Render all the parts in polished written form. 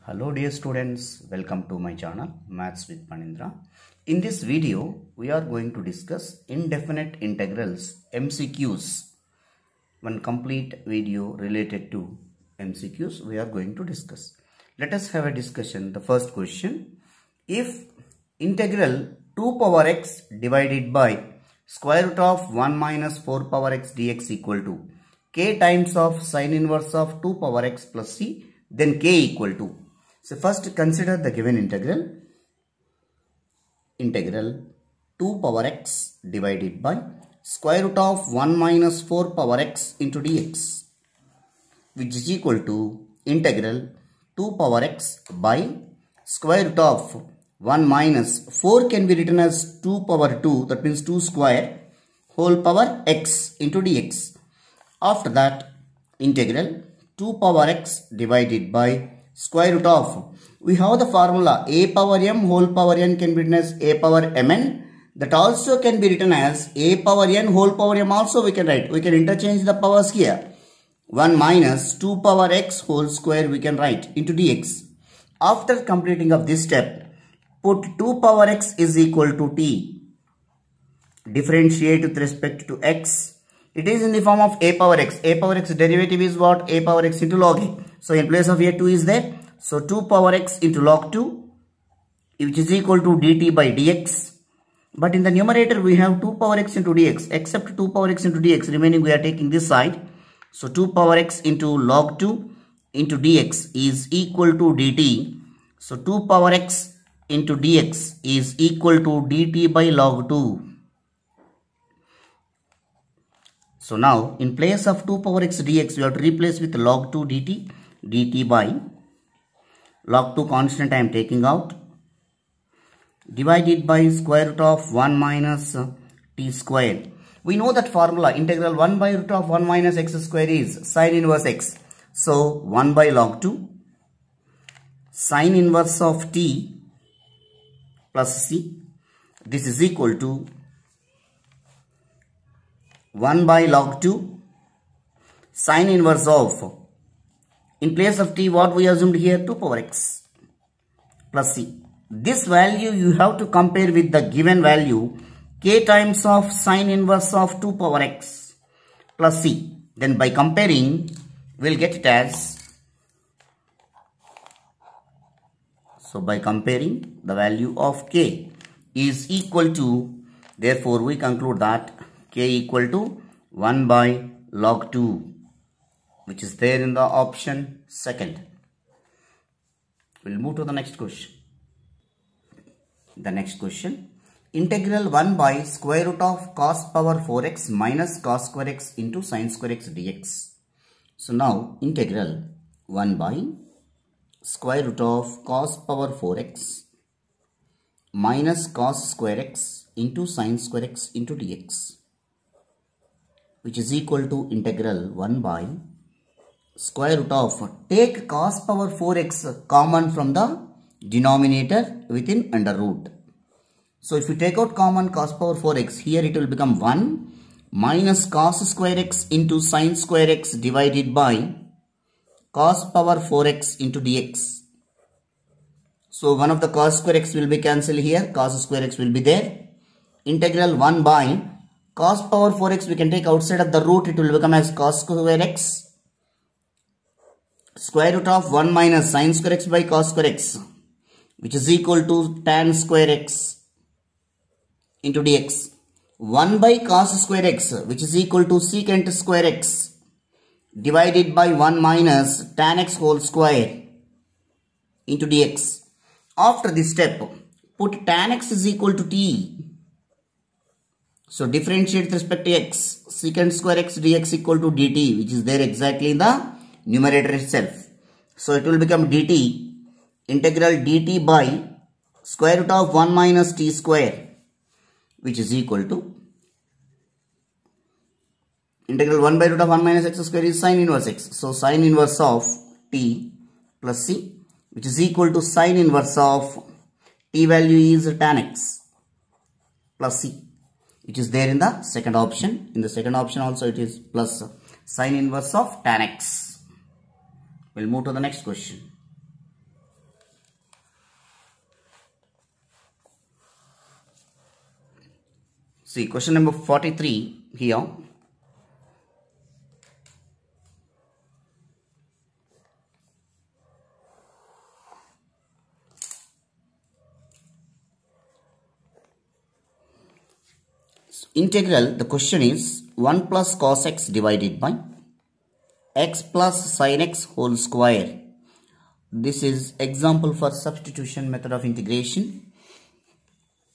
Hello dear students, welcome to my channel Maths with Panindra. In this video, we are going to discuss indefinite integrals MCQs. One complete video related to MCQs we are going to discuss. Let us have a discussion. The first question, if integral 2 power x divided by square root of 1 minus 4 power x dx equal to k times of sine inverse of 2 power x plus c, then k equal to. So first consider the given integral 2 power x divided by square root of 1 minus 4 power x into dx, which is equal to integral 2 power x by square root of 1 minus 4 can be written as 2 power 2, that means 2 square whole power x into dx. After that, integral 2 power x divided by square root of, we have the formula a power m whole power n can be written as a power mn, that also can be written as a power n whole power m also we can write. We can interchange the powers here. 1 minus 2 power x whole square we can write into dx. After completing of this step, put 2 power x is equal to t. Differentiate with respect to x. It is in the form of a power x. A power x derivative is what? A power x into log a. So in place of a, 2 is there. So 2 power x into log 2, which is equal to dt by dx. But in the numerator we have 2 power x into dx. Except 2 power x into dx, remaining we are taking this side. So 2 power x into log 2 into dx is equal to dt. So 2 power x into dx is equal to dt by log 2. So now in place of 2 power x dx, we have to replace with log 2 dt by log 2 constant I am taking out, divided by square root of 1 minus t square. We know that formula integral 1 by root of 1 minus x square is sine inverse x. So 1 by log 2 sine inverse of t plus c, this is equal to 1 by log 2 sine inverse of, in place of t what we assumed here, 2 power x plus c. This value you have to compare with the given value k times of sine inverse of 2 power x plus c. Then by comparing we'll get it as, so by comparing the value of k is equal to, therefore we conclude that k equal to 1 by log 2, which is there in the option second. We'll move to the next question. The next question, integral 1 by square root of cos power 4x minus cos square x into sin square x dx. So now integral 1 by square root of cos power 4x minus cos square x into sin square x into dx, which is equal to integral 1 by square root of, take cos power 4x common from the denominator within under root. So if you take out common cos power 4x, here it will become 1 minus cos square x into sin square x divided by cos power 4x into dx. So one of the cos square x will be cancelled here, cos square x will be there. Integral 1 by cos power 4x we can take outside of the root, it will become as cos square x square root of 1 minus sin square x by cos square x, which is equal to tan square x into dx. 1 by cos square x, which is equal to secant square x divided by 1 minus tan x whole square into dx. After this step, put tan x is equal to t. So differentiate with respect to x, secant square x dx equal to dt, which is there exactly in the numerator itself. So it will become dt, integral dt by square root of 1 minus t square, which is equal to integral 1 by root of 1 minus x square is sine inverse x. So sine inverse of t plus c, which is equal to sine inverse of t value is tan x plus c, which is there in the second option. In the second option also it is plus sine inverse of tan x. We'll move to the next question. See question number 43 here. Integral, the question is 1 plus cos x divided by x plus sin x whole square. This is example for substitution method of integration.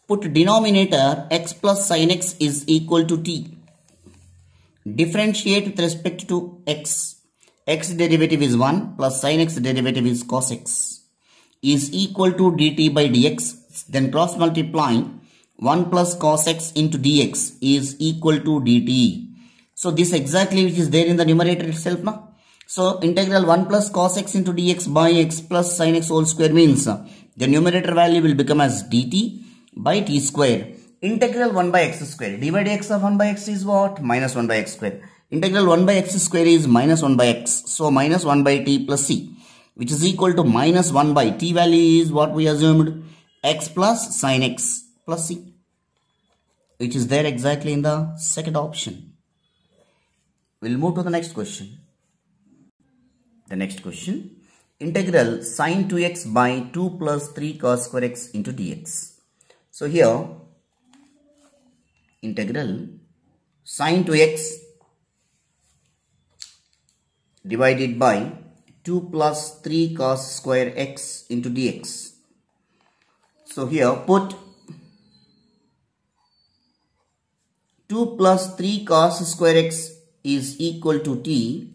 Put denominator x plus sin x is equal to t. Differentiate with respect to x. X derivative is 1 plus sin x derivative is cos x is equal to dt by dx. Then cross multiplying 1 plus cos x into dx is equal to dt. So this exactly which is there in the numerator itself now. So integral 1 plus cos x into dx by x plus sin x whole square means the numerator value will become as dt by t square. Integral 1 by x square. dy by dx of 1 by x is what? Minus 1 by x square. Integral 1 by x square is minus 1 by x. So minus 1 by t plus c, which is equal to minus 1 by t value is what we assumed, x plus sin x plus c, which is there exactly in the second option. We'll move to the next question. The next question, integral sin 2x by 2 plus 3 cos square x into dx. So here, integral sin 2x divided by 2 plus 3 cos square x into dx. So here put 2 plus 3 cos square x is equal to t.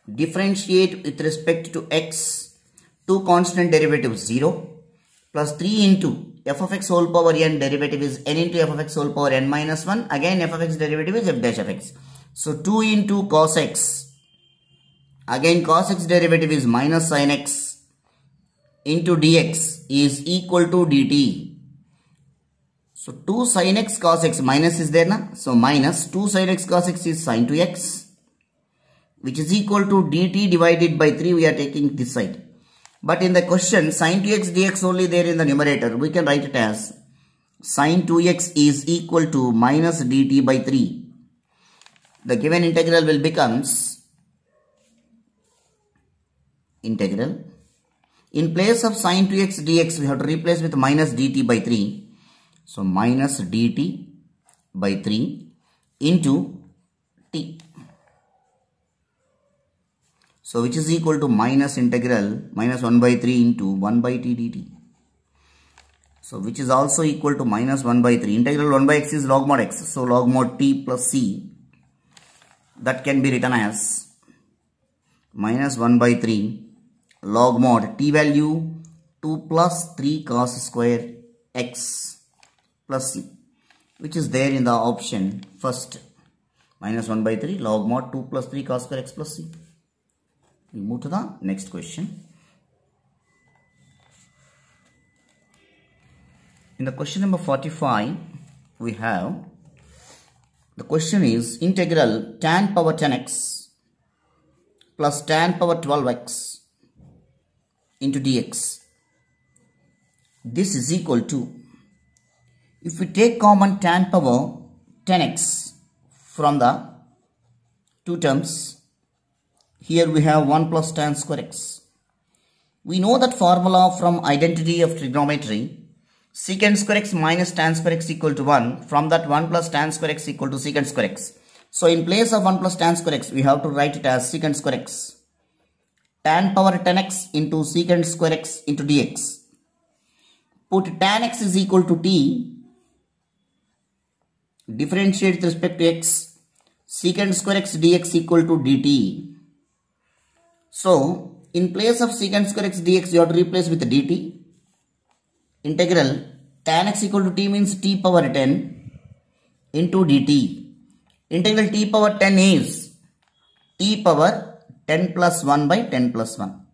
Differentiate with respect to x. 2 constant derivative 0 plus 3 into f of x whole power n, derivative is n into f of x whole power n minus 1. Again f of x derivative is f dash of x. So 2 into cos x. Again cos x derivative is minus sin x into dx is equal to dt. So 2 sin x cos x, minus is there na. So minus 2 sin x cos x is sin 2x, which is equal to dt divided by 3. We are taking this side. But in the question, sin 2x dx only there in the numerator. We can write it as sin 2x is equal to minus dt by 3. The given integral will becomes integral. In place of sin 2x dx, we have to replace with minus dt by 3. So minus dt by 3 into t. So which is equal to minus integral minus 1 by 3 into 1 by t dt. So which is also equal to minus 1 by 3. Integral 1 by x is log mod x. So log mod t plus c. That can be written as minus 1 by 3 log mod t value 2 plus 3 cos square x plus c, which is there in the option first. Minus 1 by 3 log mod 2 plus 3 cos square x plus c. We move to the next question. In the question number 45, we have, the question is integral tan power 10x plus tan power 12x into dx. This is equal to, if we take common tan power 10x from the two terms, here we have 1 plus tan square x. We know that formula from identity of trigonometry, secant square x minus tan square x equal to 1. From that 1 plus tan square x equal to secant square x. So in place of 1 plus tan square x, we have to write it as secant square x. Tan power 10x into secant square x into dx. Put tan x is equal to t. Differentiate with respect to x. Secant square x dx equal to dt. So, in place of secant square x dx, you have to replace with dt. Integral tan x equal to t means t power 10 into dt. Integral t power 10 is t power 10 plus 1 by 10 plus 1.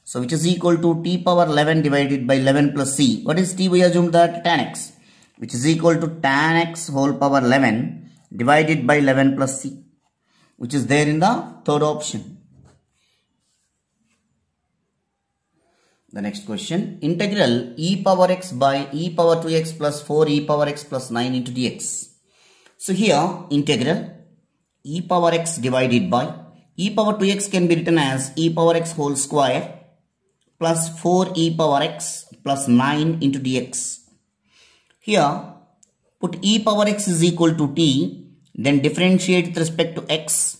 So, which is equal to t power 11 divided by 11 plus c. What is t? We assume that tan x, which is equal to tan x whole power 11 divided by 11 plus c, which is there in the third option. The next question, integral e power x by e power 2x plus 4 e power x plus 9 into dx. So here integral e power x divided by e power 2x can be written as e power x whole square plus 4 e power x plus 9 into dx. Here put e power x is equal to t, then differentiate with respect to x,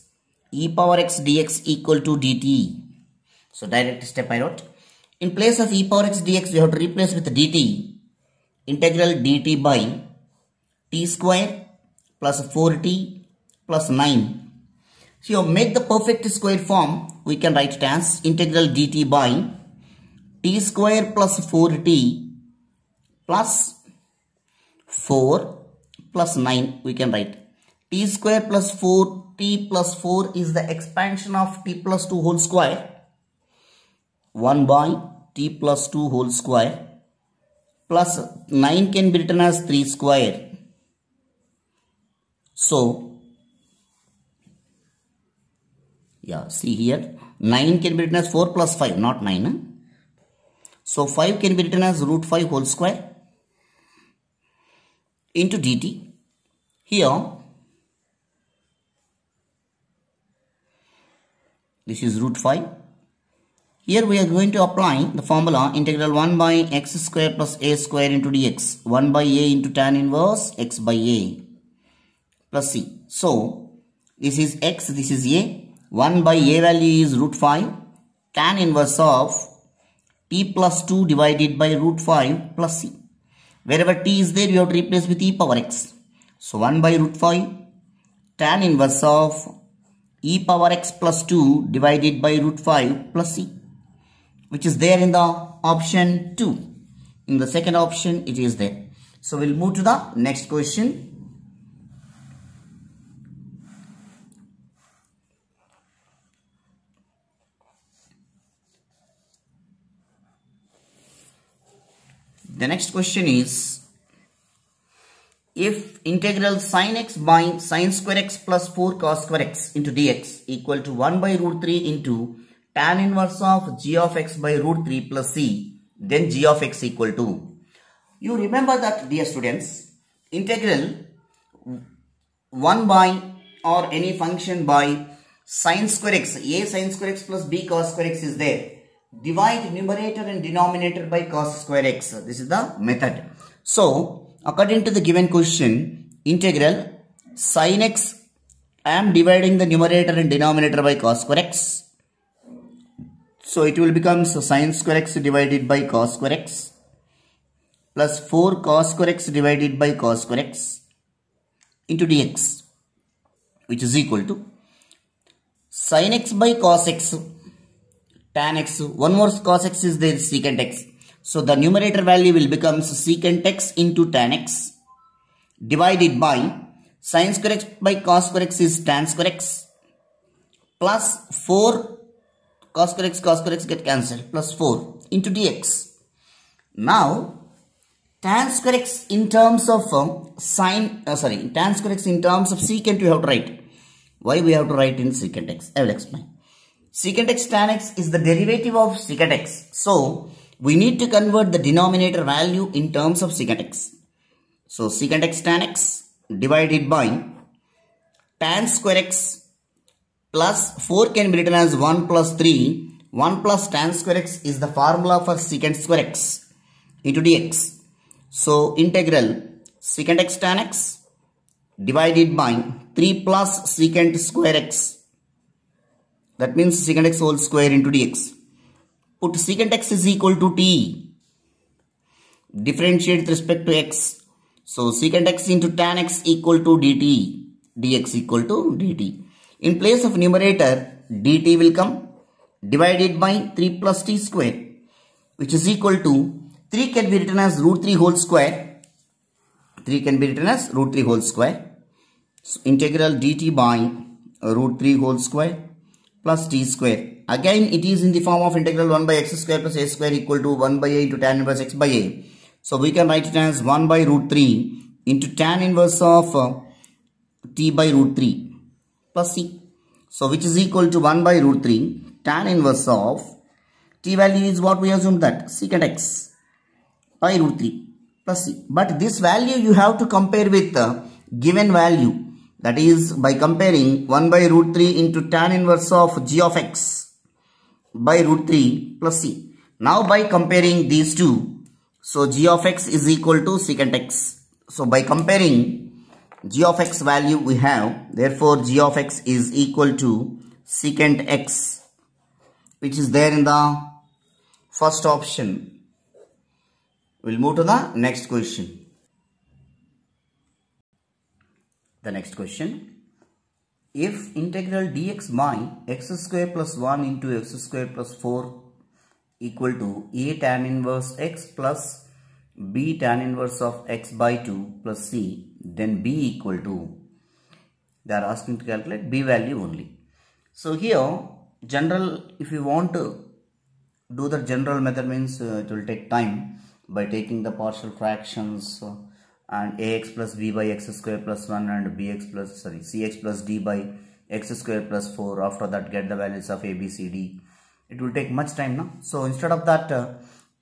e power x dx equal to dt. So direct step I wrote. In place of e power x dx we have to replace with dt. Integral dt by t square plus 4t plus 9. So make the perfect square form, we can write it as integral dt by t square plus 4t plus 4 plus 9, we can write t square plus 4t plus 4 is the expansion of t plus 2 whole square, 1 by t plus 2 whole square, plus 9 can be written as 3 square. So yeah, see here 9 can be written as 4 plus 5, not 9. So 5 can be written as root 5 whole square into dt. Here this is root 5. Here we are going to apply the formula integral 1 by x square plus a square into dx, 1 by a into tan inverse x by a plus c. So this is x, this is a. 1 by a value is root 5, tan inverse of t plus 2 divided by root 5 plus c. Wherever t is there, you have to replace with e power x. So 1 by root 5 tan inverse of e power x plus 2 divided by root 5 plus c, which is there in the option 2. In the second option, it is there. So we'll move to the next question. The next question is, if integral sin x by sin square x plus 4 cos square x into dx equal to 1 by root 3 into tan inverse of g of x by root 3 plus c, then g of x equal to. You remember that, dear students, integral 1 by or any function by sin square x, a sin square x plus b cos square x is there. Divide numerator and denominator by cos square x. This is the method. So according to the given question, integral sin x, I am dividing the numerator and denominator by cos square x. So it will become sin square x divided by cos square x plus 4 cos square x divided by cos square x into dx, which is equal to sin x by cos x tan x, one more cos x is there, secant x. So the numerator value will become secant x into tan x divided by sin square x by cos square x is tan square x plus 4 cos square x get cancelled plus 4 into dx. Now tan square x in terms of tan square x in terms of secant you have to write. Why we have to write in secant x? I will explain. Secant x tan x is the derivative of secant x. So we need to convert the denominator value in terms of secant x. So secant x tan x divided by tan square x plus 4 can be written as 1 plus 3. 1 plus tan square x is the formula for secant square x into dx. So integral secant x tan x divided by 3 plus secant square x. That means secant x whole square into dx. Put secant x is equal to t. Differentiate with respect to x. So secant x into tan x equal to dt. dx equal to dt. In place of numerator, dt will come divided by 3 plus t square, which is equal to 3 can be written as root 3 whole square. 3 can be written as root 3 whole square. So integral dt by root 3 whole square plus t square. Again it is in the form of integral 1 by x square plus a square equal to 1 by a into tan inverse x by a. So we can write it as 1 by root 3 into tan inverse of t by root 3 plus c. So which is equal to 1 by root 3 tan inverse of t value is what we assume that secant x by root 3 plus c. But this value you have to compare with given value, that is by comparing 1 by root 3 into tan inverse of g of x by root 3 plus c. Now by comparing these two, so g of x is equal to secant x. So by comparing g of x value we have, therefore g of x is equal to secant x, which is there in the first option. We'll move to the next question. The next question. If integral dx by x square plus 1 into x square plus 4 equal to a tan inverse x plus b tan inverse of x by 2 plus c, then b equal to, they are asking to calculate b value only. So here general, if you want to do the general method, means it will take time by taking the partial fractions and ax plus b by x square plus 1 and cx plus d by x square plus 4. After that get the values of a, b, c, d. It will take much time now. So instead of that,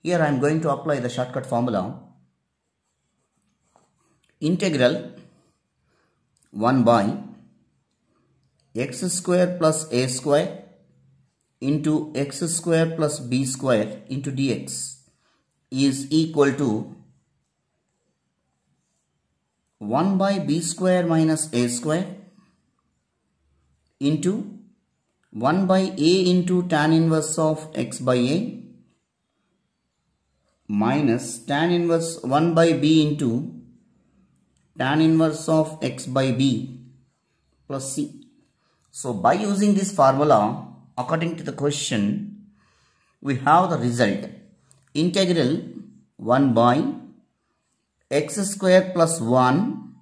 here I am going to apply the shortcut formula. Integral 1 by x square plus a square into x square plus b square into dx is equal to 1 by b square minus a square into 1 by a into tan inverse of x by a minus tan inverse 1 by b into tan inverse of x by b plus c. So by using this formula, according to the question, we have the result. Integral 1 by x square plus 1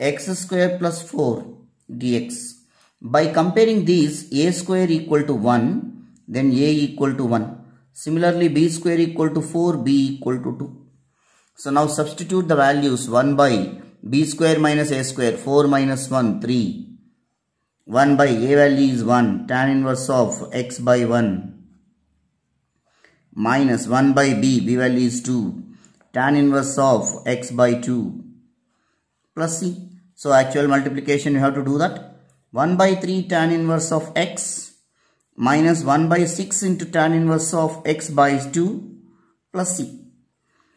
x square plus 4 dx. By comparing these, a square equal to 1, then a equal to 1. Similarly, b square equal to 4, b equal to 2. So now substitute the values. 1 by b square minus a square, 4 minus 1, 3. 1 by a value is 1, tan inverse of x by 1 minus 1 by b value is 2, tan inverse of x by 2 plus c. So actual multiplication you have to do that. 1 by 3 tan inverse of x minus 1 by 6 into tan inverse of x by 2 plus c.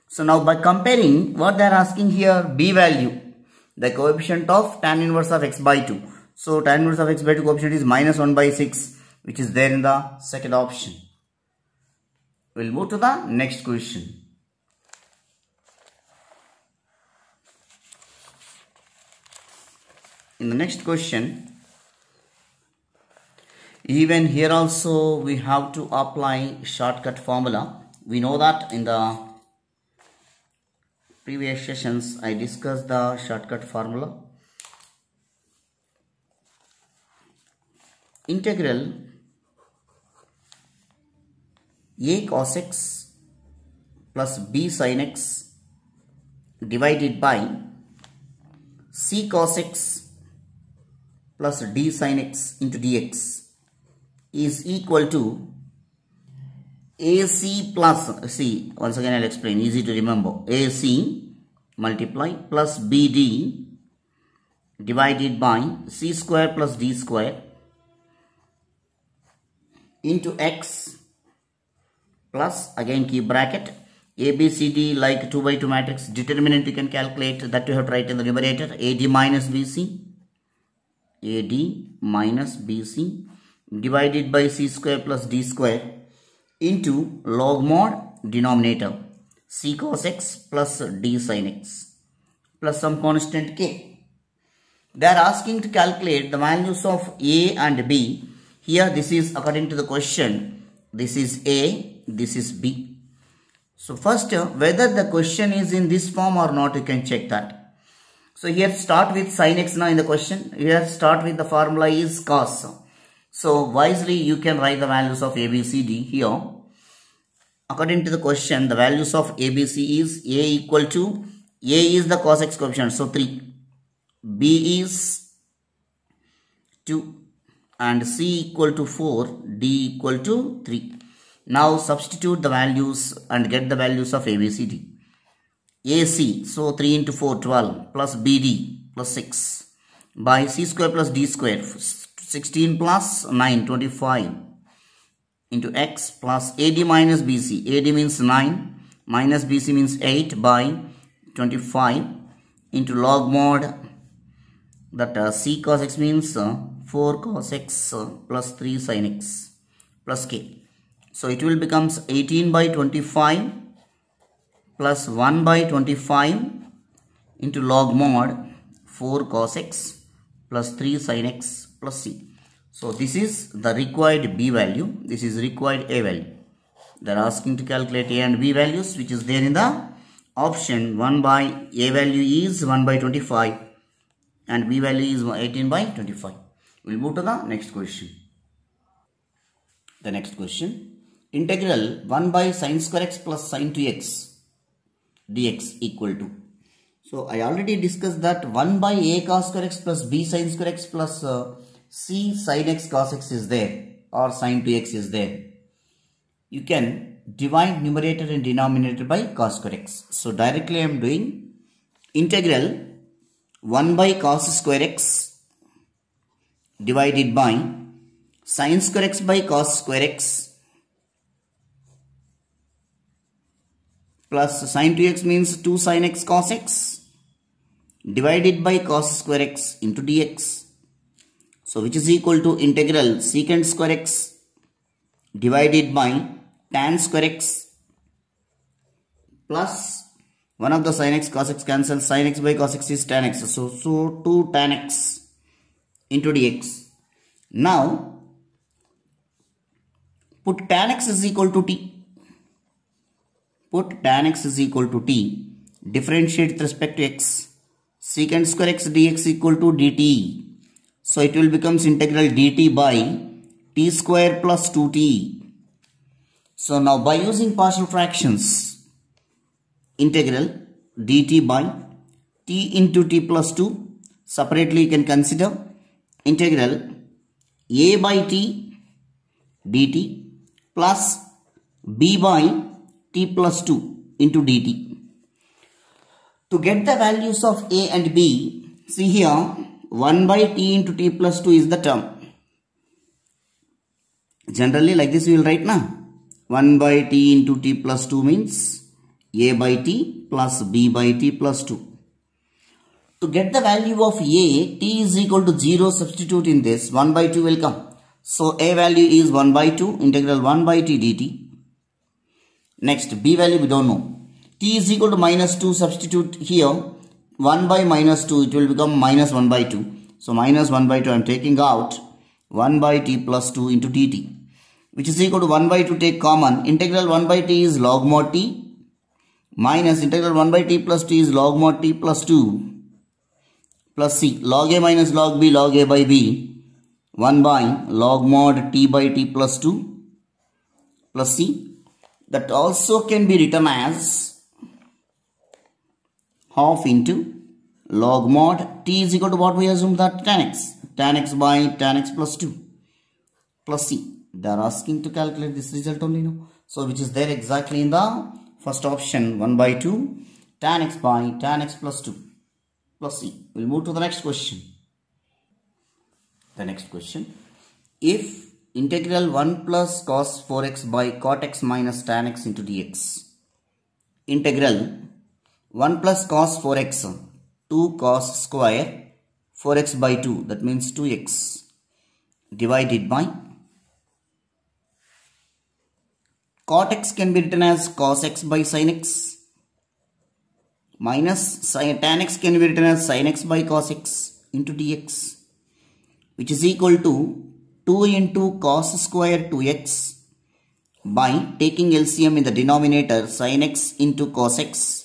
So now by comparing, what they are asking here, b value, the coefficient of tan inverse of x by 2. So tan inverse of x by 2 coefficient is minus 1 by 6, which is there in the second option. We'll move to the next question. In the next question, even here also we have to apply shortcut formula. We know that in the previous sessions I discussed the shortcut formula. Integral a cos x plus b sin x divided by c cos x plus d sin x into dx is equal to AC plus C. Once again I will explain, easy to remember. AC multiply plus BD divided by C square plus D square into X plus, again keep bracket, ABCD like 2 by 2 matrix. Determinant you can calculate, that you have to write in the numerator. AD minus BC divided by c square plus d square into log mod denominator c cos x plus d sin x plus some constant k. They are asking to calculate the values of a and b. Here this is according to the question. This is a, this is b. So first, whether the question is in this form or not, you can check that. So here start with sin x now in the question. Here start with the formula is cos. So wisely you can write the values of a, b, c, d here. According to the question, the values of a, b, c is a equal to, a is the cos x coefficient, so 3. B is 2 and c equal to 4, d equal to 3. Now substitute the values and get the values of a, b, c, d. AC, so 3 into 4, 12, plus BD plus 6 by C square plus D square, 16 plus 9, 25 into X plus AD minus BC. AD means 9 minus BC means 8 by 25 into log mod that C cos X means 4 cos X plus 3 sin X plus K. So it will becomes 18 by 25 plus 1 by 25 into log mod 4 cos X plus 3 sin X plus C. So this is the required B value. This is required A value. They are asking to calculate A and B values, which is there in the option. 1 by A value is 1 by 25 and B value is 18 by 25. We will move to the next question. The next question. Integral 1 by sin square x plus sin 2x dx equal to. So I already discussed that 1 by A cos square x plus B sin square x plus C sin x cos x is there, or sin 2x is there. You can divide numerator and denominator by cos square x. So directly I am doing integral 1 by cos square x divided by sin square x by cos square x plus sin 2x means 2 sin x cos x divided by cos square x into dx. So which is equal to integral secant square x divided by tan square x plus one of the sin x cos x cancels, sin x by cos x is tan x. So 2 tan x into dx. Now put tan x is equal to t. Put tan x is equal to t. Differentiate with respect to x. Secant square x dx equal to dt. So it will becomes integral dt by t square plus 2t. So now by using partial fractions, integral dt by t into t plus 2. Separately you can consider integral a by t dt plus b by t plus 2 into dt. To get the values of a and b, see here 1 by t into t plus 2 is the term. Generally like this we will write now. 1 by t into t plus 2 means a by t plus b by t plus 2. To get the value of a, t is equal to 0, substitute in this, 1 by 2 will come. So a value is 1 by 2, integral 1 by t dt. Next, b value we don't know. T is equal to minus 2, substitute here. 1 by minus 2, it will become minus 1 by 2. So minus 1 by 2 I am taking out 1 by t plus 2 into dt. Which is equal to 1 by 2 take common. Integral 1 by t is log mod t. Minus integral 1 by t plus t is log mod t plus 2. Plus c. Log a minus log b, log a by b. 1 by log mod t by t plus 2. Plus c. That also can be written as half into log mod t is equal to what we assume that tan x. Tan x by tan x plus 2 plus c. They are asking to calculate this result only now. So which is there exactly in the first option, 1 by 2 tan x by tan x plus 2 plus c. We'll move to the next question. The next question. If integral 1 plus cos 4x by cot x minus tan x into dx. Integral 1 plus cos 4x, 2 cos square 4x by 2, that means 2x, divided by cot x can be written as cos x by sin x, minus tan x can be written as sin x by cos x into dx, which is equal to 2 into cos square 2x by taking LCM in the denominator sin x into cos x.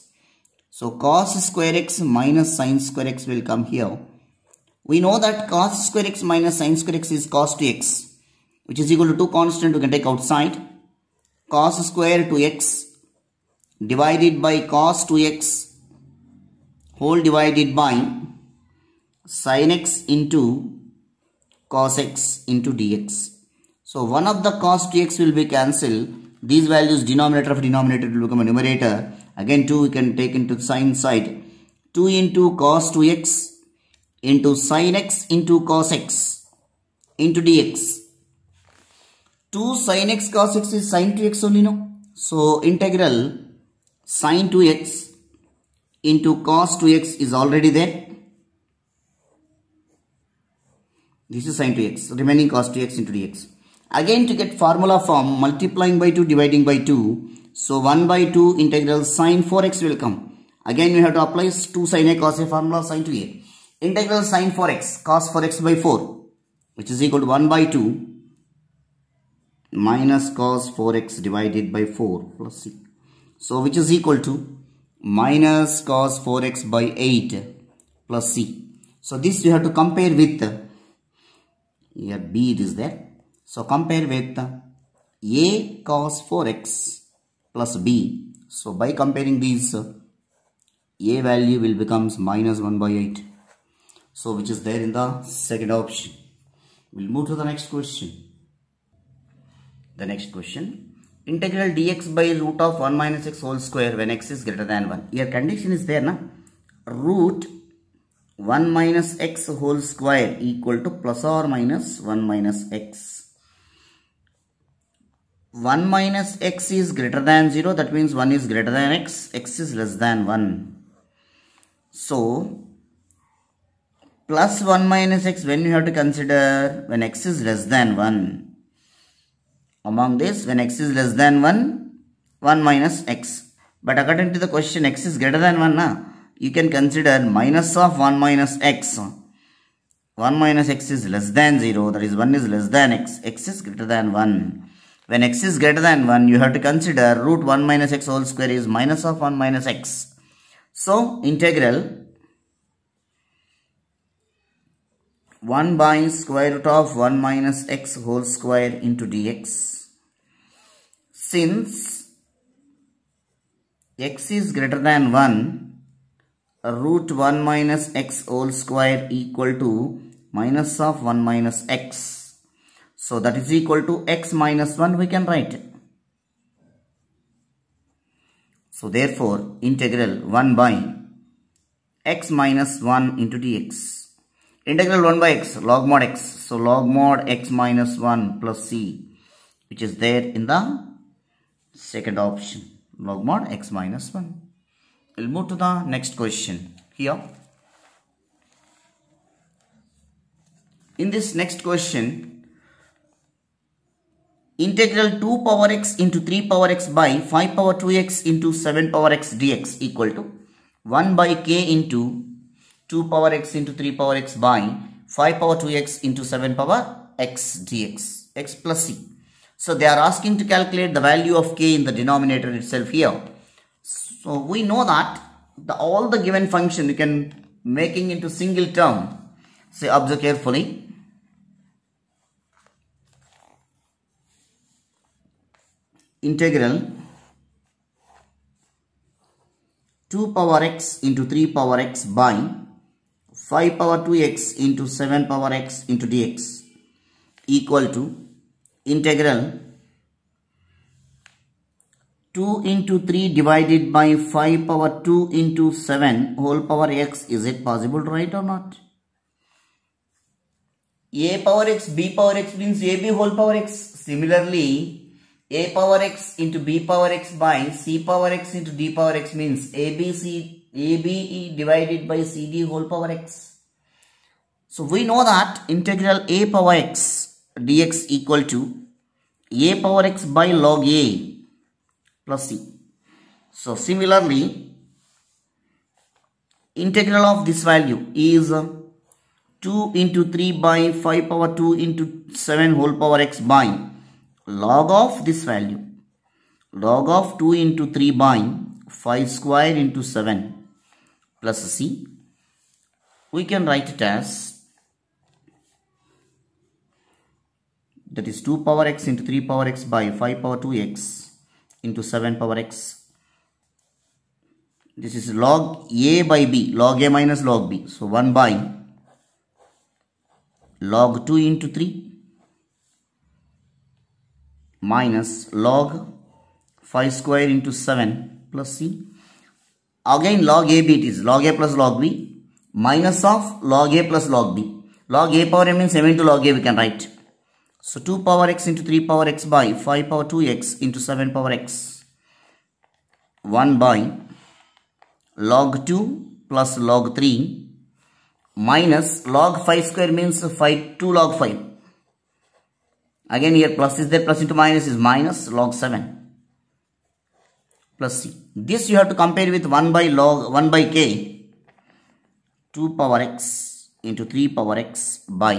So cos square x minus sin square x will come here. We know that cos square x minus sin square x is cos 2x, which is equal to 2 constant we can take outside. Cos square 2x divided by cos 2x whole divided by sin x into cos x into dx. So one of the cos 2x will be cancelled. These values denominator of denominator will become a numerator Again 2 we can take into sine side. 2 into cos 2x into sin x into cos x into dx. 2 sin x cos x is sin 2x only, no? So integral sin 2x into cos 2x is already there. This is sin 2x, remaining cos 2x into dx. Again to get formula form, multiplying by 2, dividing by 2. So 1 by 2 integral sin 4x will come. Again we have to apply 2 sin a cos a formula sin 2a. Integral sin 4x cos 4x by 4, which is equal to 1 by 2 minus cos 4x divided by 4 plus c. So which is equal to minus cos 4x by 8 plus c. So this we have to compare with, here b it is there. So compare with a cos 4x plus b. So by comparing these, a value will becomes minus 1 by 8. So which is there in the second option. We'll move to the next question. The next question. Integral dx by root of 1 minus x whole square when x is greater than 1. Here condition is there, na? Root 1 minus x whole square equal to plus or minus 1 minus x. 1 minus x is greater than 0. That means 1 is greater than x. X is less than 1. So plus 1 minus x when you have to consider when x is less than 1. Among this, when x is less than 1, 1 minus x. But according to the question, x is greater than 1, na? You can consider minus of 1 minus x. 1 minus x is less than 0, that is 1 is less than x. X is greater than 1. When x is greater than 1, you have to consider root 1 minus x whole square is minus of 1 minus x. So, integral 1 by square root of 1 minus x whole square into dx. Since x is greater than 1, root 1 minus x whole square equal to minus of 1 minus x. So that is equal to x minus 1 we can write. So therefore integral 1 by x minus 1 into dx. Integral 1 by x, log mod x. So log mod x minus 1 plus c, which is there in the second option. Log mod x minus 1. We'll move to the next question. Here, in this next question, integral 2 power x into 3 power x by 5 power 2x into 7 power x dx equal to 1 by k into 2 power x into 3 power x by 5 power 2x into 7 power x dx, x plus c. So they are asking to calculate the value of k in the denominator itself here. So we know that all the given function you can making into single term. Say, observe carefully. Integral 2 power x into 3 power x by 5 power 2x into 7 power x into dx equal to integral 2 into 3 divided by 5 power 2 into 7 whole power x. Is it possible to write or not? A power x, b power x means ab whole power x. Similarly, a power x into b power x by c power x into d power x means abe divided by cd whole power x. So we know that integral a power x dx equal to a power x by log a plus c. So similarly, integral of this value is 2 into 3 by 5 power 2 into 7 whole power x by log of this value, log of 2 into 3 by 5 square into 7 plus c. We can write it as, that is 2 power x into 3 power x by 5 power 2x into 7 power x. This is log a by b, log a minus log b. So 1 by log 2 into 3 minus log 5 square into 7 plus c. Again log AB it is log A plus log B minus of log A plus log B. Log A power m means m into log A we can write. So 2 power x into 3 power x by 5 power 2x into 7 power x. 1 by log 2 plus log 3 minus log 5 square means 2 log 5. Again here plus is there, plus into minus is minus log 7 plus c. This you have to compare with 1 by log 1 by k, 2 power x into 3 power x by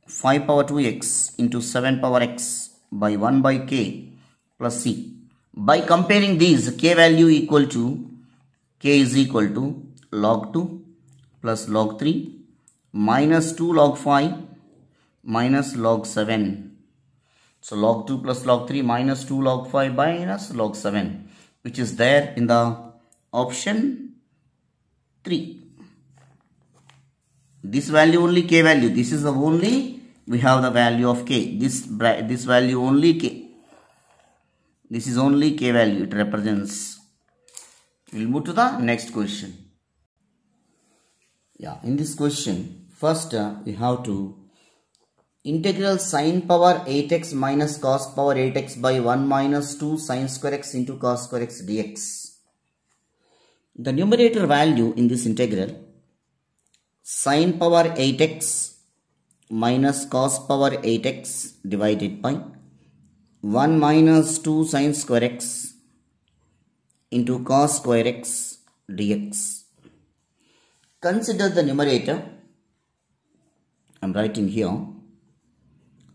5 power 2x into 7 power x by 1 by k plus c. By comparing these, k value equal to, k is equal to log 2 plus log 3 minus 2 log 5 minus log 7. So log 2 plus log 3 minus 2 log 5 minus log 7, which is there in the option 3. This value only k value. This is the only we have the value of k. This value only k. This is only k value. It represents. We will move to the next question. Yeah, in this question, first we have to integral sine power 8x minus cos power 8x by 1 minus 2 sine square x into cos square x dx. The numerator value in this integral, sine power 8x minus cos power 8x divided by 1 minus 2 sine square x into cos square x dx. Consider the numerator. I am writing here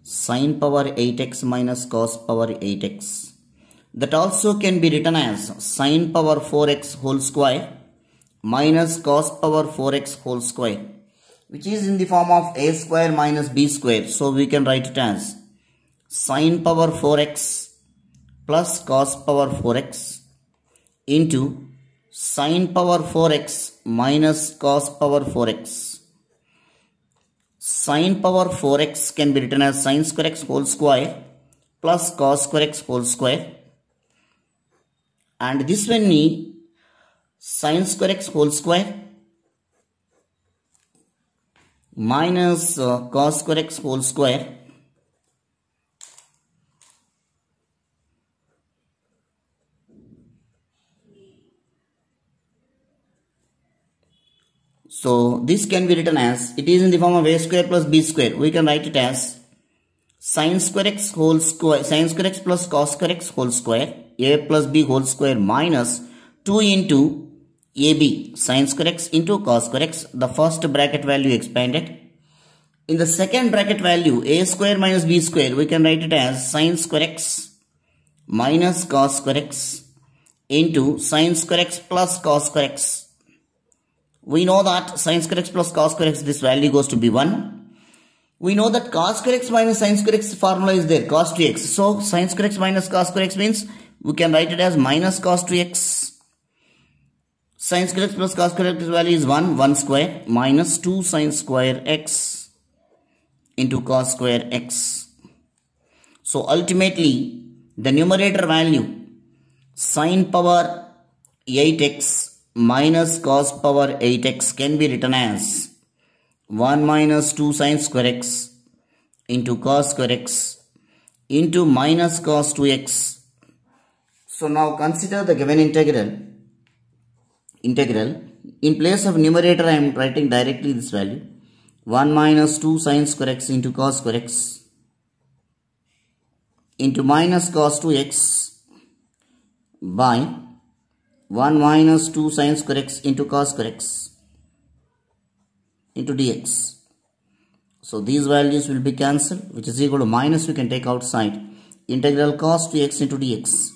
sine power 8x minus cos power 8x. That also can be written as sine power 4x whole square minus cos power 4x whole square, which is in the form of a square minus b square. So we can write it as sine power 4x plus cos power 4x into sine power 4x minus cos power 4x. Sine power 4x can be written as sine square x whole square plus cos square x whole square, and this one is sine square x whole square minus cos square x whole square So this can be written as, it is in the form of a square plus b square. We can write it as sine square x whole square, sine square x plus cos square x whole square, a plus b whole square minus 2 into ab, sine square x into cos square x. The first bracket value expanded. In the second bracket value, a square minus b square, we can write it as sine square x minus cos square x into sine square x plus cos square x. We know that sine square x plus cos square x, this value goes to be 1. We know that cos square x minus sine square x formula is there, cos 2x. So sine square x minus cos square x means we can write it as minus cos 2x. Sine square x plus cos square x value is 1 square minus 2 sine square x into cos square x. So ultimately the numerator value sine power 8x minus cos power 8x can be written as 1 minus 2 sine square x into cos square x into minus cos 2x. So now consider the given integral. In place of numerator I am writing directly this value 1 minus 2 sine square x into cos square x into minus cos 2x by 1 minus 2 sine square x into cos square x into dx. So these values will be cancelled, which is equal to minus we can take outside. Integral cos 2x into dx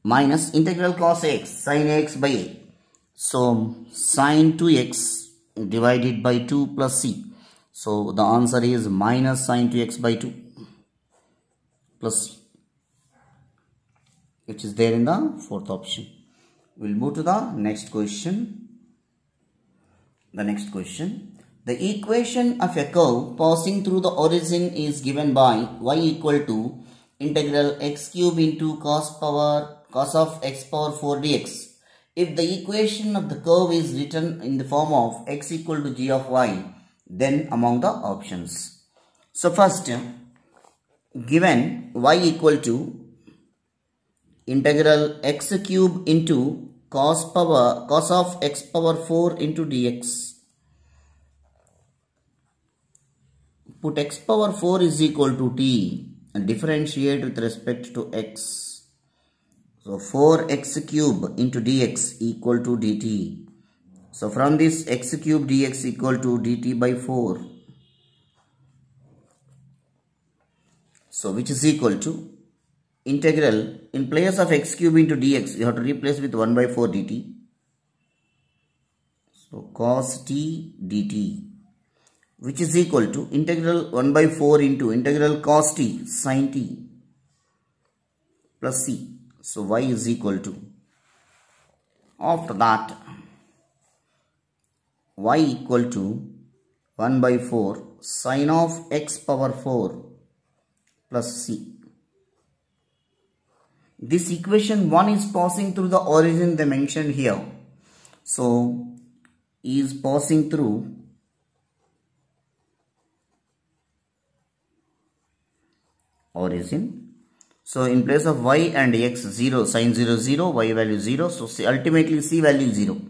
minus integral cos x sin x by a. So sin 2x divided by 2 plus c. So the answer is minus sin 2x by 2 plus c, which is there in the fourth option. We'll move to the next question. The next question. The equation of a curve passing through the origin is given by y equal to integral x cube into cos of x power 4 dx. If the equation of the curve is written in the form of x equal to g of y, then among the options. So first, given y equal to integral x cube into cos of x power 4 into dx. Put x power 4 is equal to t and differentiate with respect to x. So 4x cube into dx equal to dt. So from this x cube dx equal to dt by 4. So which is equal to integral, in place of x cube into dx you have to replace with 1 by 4 dt. So cos t dt, which is equal to integral 1 by 4 into integral cos t sin t plus c. So y is equal to, after that, y equal to 1 by 4 sin of x power 4 plus c. This equation 1 is passing through the origin they mentioned here. So is passing through origin. So in place of y and x 0, sin 0 0, y value 0. So ultimately c value 0.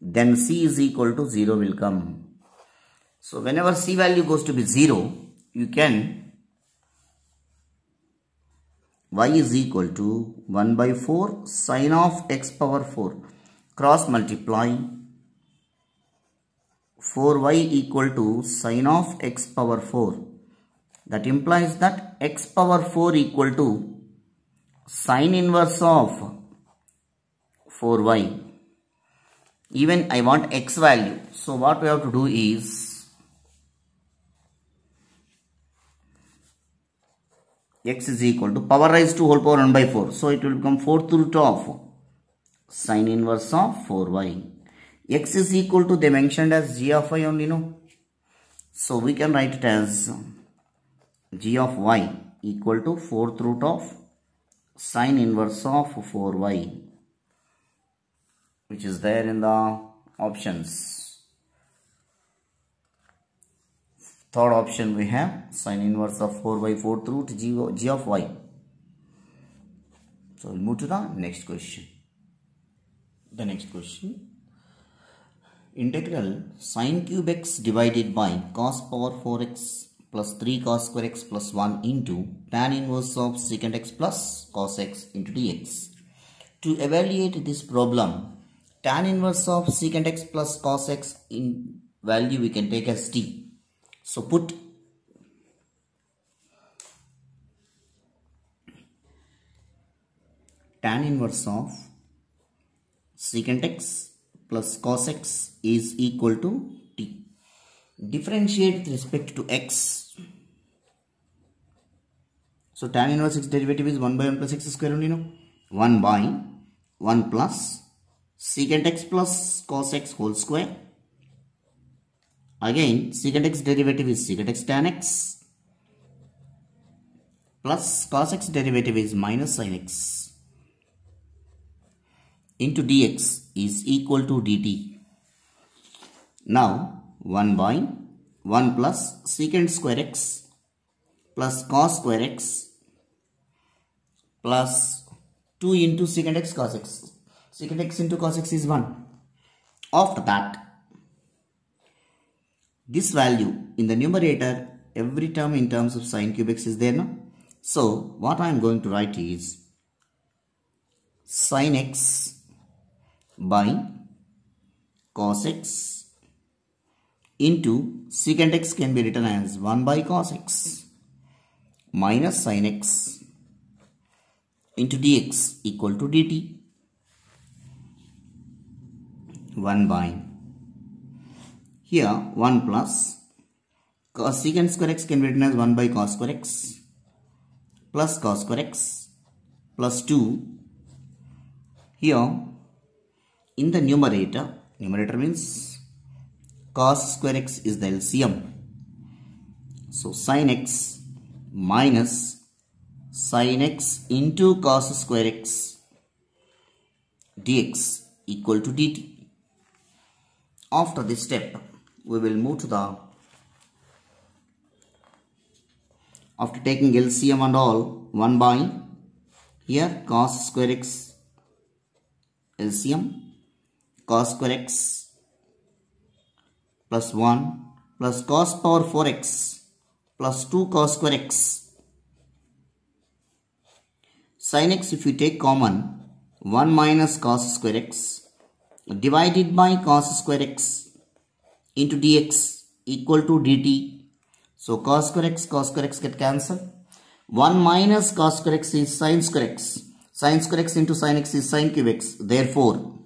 Then c is equal to 0 will come. So whenever c value goes to be 0, you can y is equal to 1 by 4 sin of x power 4. Cross multiply 4y equal to sin of x power 4. That implies that x power 4 equal to sin inverse of 4y. Even I want x value. So what we have to do is x is equal to power raised to whole power 1 by 4. So it will become 4th root of sin inverse of 4y. X is equal to, they mentioned as g of y only, no? So we can write it as g of y equal to 4th root of sin inverse of 4y, which is there in the options. Third option we have sin inverse of 4 by 4th root g of y. So we'll move to the next question. The next question, integral sin cube x divided by cos power 4x plus 3 cos square x plus 1 into tan inverse of secant x plus cos x into dx. To evaluate this problem, tan inverse of secant x plus cos x in value we can take as t. So put tan inverse of secant x plus cos x is equal to t. Differentiate with respect to x. So tan inverse x derivative is 1 by 1 plus x square only, no? 1 by 1 plus secant x plus cos x whole square. Again secant x derivative is secant x tan x plus cos x derivative is minus sin x into dx is equal to dt. Now 1 by 1 plus secant square x plus cos square x plus 2 into secant x cos x. Secant x into cos x is 1. After that, this value in the numerator, every term in terms of sin cube x is there, no? So what I am going to write is sin x by cos x into secant x can be written as 1 by cos x minus sin x into dx equal to dt. 1 by, here 1 plus cos secant square x can be written as 1 by cos square x plus cos square x plus 2. Here in the numerator means cos square x is the LCM. So sin x minus sin x into cos square x dx equal to dt. After this step, we will move to the, after taking LCM and all, 1 by, here cos square x, LCM, cos square x plus 1 plus cos power 4x plus 2 cos square x. Sin x, if you take common, 1 minus cos square x divided by cos square x into dx equal to dt. So cos square x get cancelled. 1 minus cos square x is sin square x. Sin square x into sin x is sin cube x. Therefore,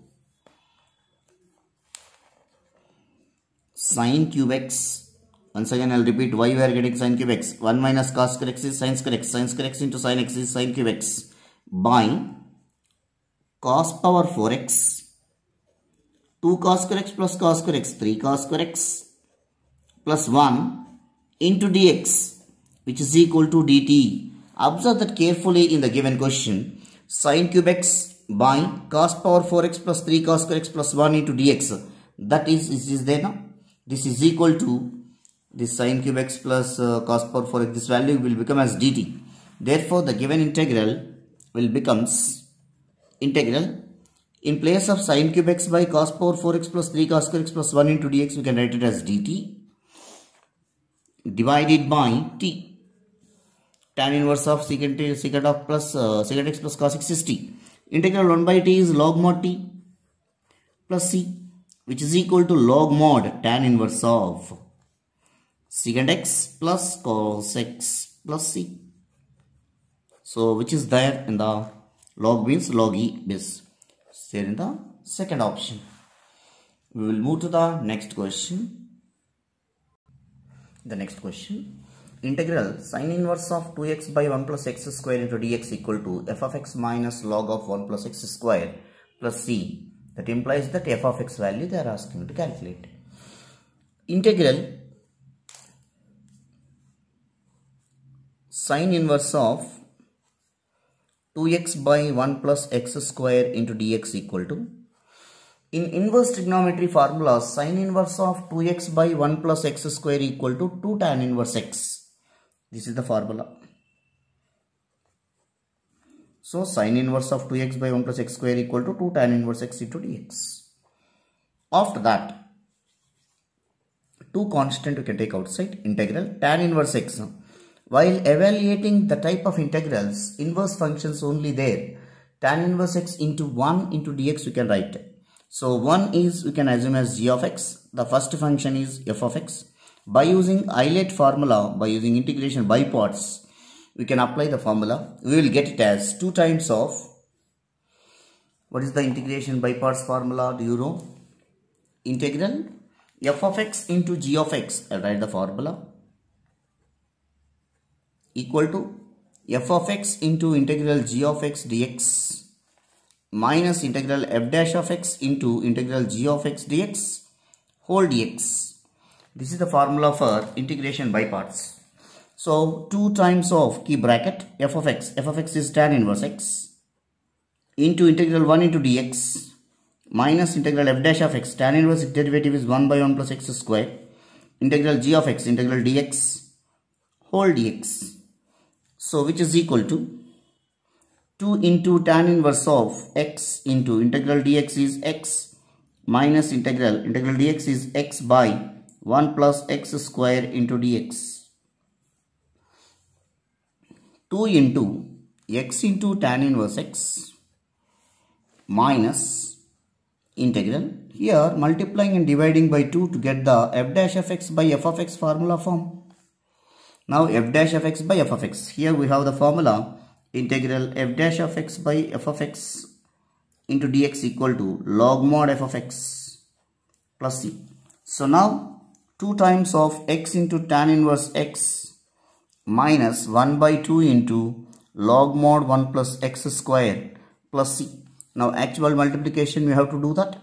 sin cube x, once again I will repeat why we are getting sin cube x. 1 minus cos square x is sin square x. Sin square x into sin x is sin cube x by cos power 4x, 2 cos square x plus cos square x, 3 cos square x plus 1 into dx, which is equal to dt. Observe that carefully in the given question. Sin cube x by cos power 4x plus 3 cos square x plus 1 into dx. That is, this is there now. This is equal to this sin cube x plus cos power 4x. This value will become as dt. Therefore, the given integral will becomes integral. In place of sin cube x by cos power 4x plus 3 cos square x plus 1 into dx, we can write it as dt divided by t. Tan inverse of secant of plus secant x plus cos x is t. Integral 1 by t is log mod t plus c, which is equal to log mod tan inverse of secant x plus cos x plus c. So, which is there in the log means log e base. There in the second option. We will move to the next question. The next question. Integral sin inverse of 2x by 1 plus x square into dx equal to f of x minus log of 1 plus x square plus c. That implies that f of x value they are asking to calculate. Integral sin inverse of 2x by 1 plus x square into dx equal to, in inverse trigonometry formula, sin inverse of 2x by 1 plus x square equal to 2 tan inverse x. This is the formula. So, sin inverse of 2x by 1 plus x square equal to 2 tan inverse x into dx. After that, two constant we can take outside. Integral tan inverse x. While evaluating the type of integrals, inverse functions only there. Tan inverse x into 1 into dx we can write. So 1 is, we can assume as g of x. The first function is f of x. By using Euler formula, by using integration by parts, we can apply the formula. We will get it as 2 times of, what is the integration by parts formula? Do you know? Integral f of x into g of x. I'll write the formula. Equal to f of x into integral g of x dx minus integral f dash of x into integral g of x dx whole dx. This is the formula for integration by parts. So 2 times of key bracket f of x is tan inverse x into integral 1 into dx minus integral f dash of x, tan inverse derivative is 1 by 1 plus x square, integral g of x, integral dx whole dx. So, which is equal to 2 into tan inverse of x into integral dx is x minus integral dx is x by 1 plus x square into dx. 2 into x into tan inverse x minus integral. Here multiplying and dividing by 2 to get the f dash of x by f of x formula form. Now f dash of x by f of x. Here we have the formula integral f dash of x by f of x into dx equal to log mod f of x plus c. So now 2 times of x into tan inverse x minus 1 by 2 into log mod 1 plus x square plus c. Now actual multiplication we have to do that.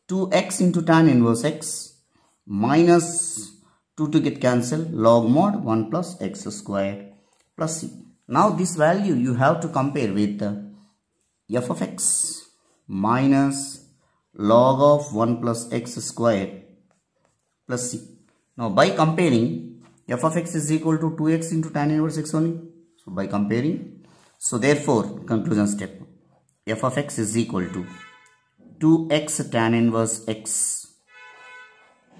2x into tan inverse x minus 2 to get cancelled, log mod 1 plus x square plus c. Now this value you have to compare with f of x minus log of 1 plus x square plus c. Now by comparing, f of x is equal to 2x into tan inverse x only. So by comparing, so therefore conclusion step, f of x is equal to 2x tan inverse x.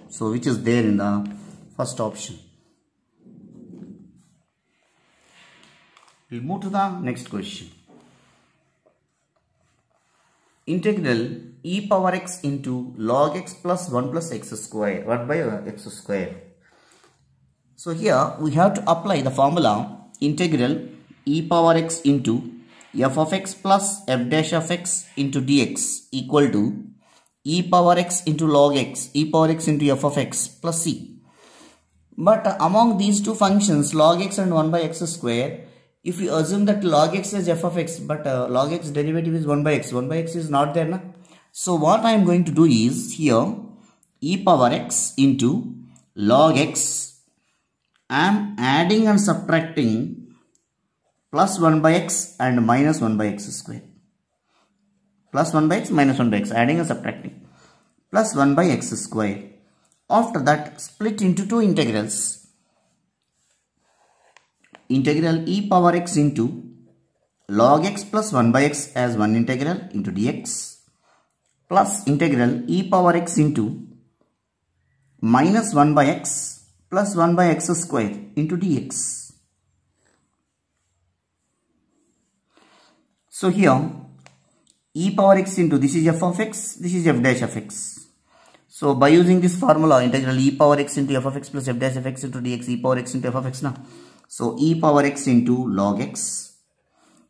So which is there in the first option. We'll move to the next question. Integral e power x into log x plus 1 plus x square, 1 by x square. So here we have to apply the formula integral e power x into f of x plus f dash of x into dx equal to e power x into log x, e power x into f of x plus c. But among these two functions, log x and 1 by x square, if we assume that log x is f of x, but log x derivative is 1 by x is not there, na? So what I am going to do is here e power x into log x, I am adding and subtracting plus 1 by x and minus 1 by x square. Plus 1 by x minus 1 by x, adding and subtracting, plus 1 by x square. After that, split into two integrals. Integral e power x into log x plus 1 by x as one integral into dx plus integral e power x into minus 1 by x plus 1 by x square into dx. So here e power x into this is f of x, this is f dash of x. So by using this formula integral e power x into f of x plus f dash of x into dx, e power x into f of x now. So e power x into log x.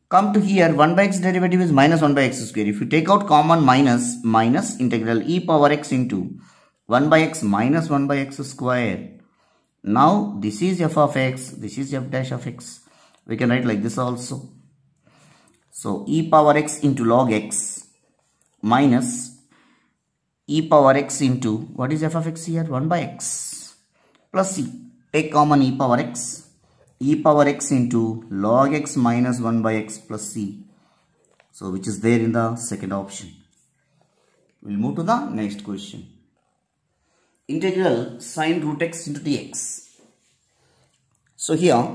Come to here, 1 by x derivative is minus 1 by x square. If you take out common minus, minus integral e power x into 1 by x minus 1 by x square. Now this is f of x, this is f dash of x. We can write like this also. So e power x into log x minus e power x into, what is f of x here? 1 by x plus c. Take common e power x. E power x into log x minus 1 by x plus c. So which is there in the second option. We'll move to the next question. Integral sine root x into dx. So here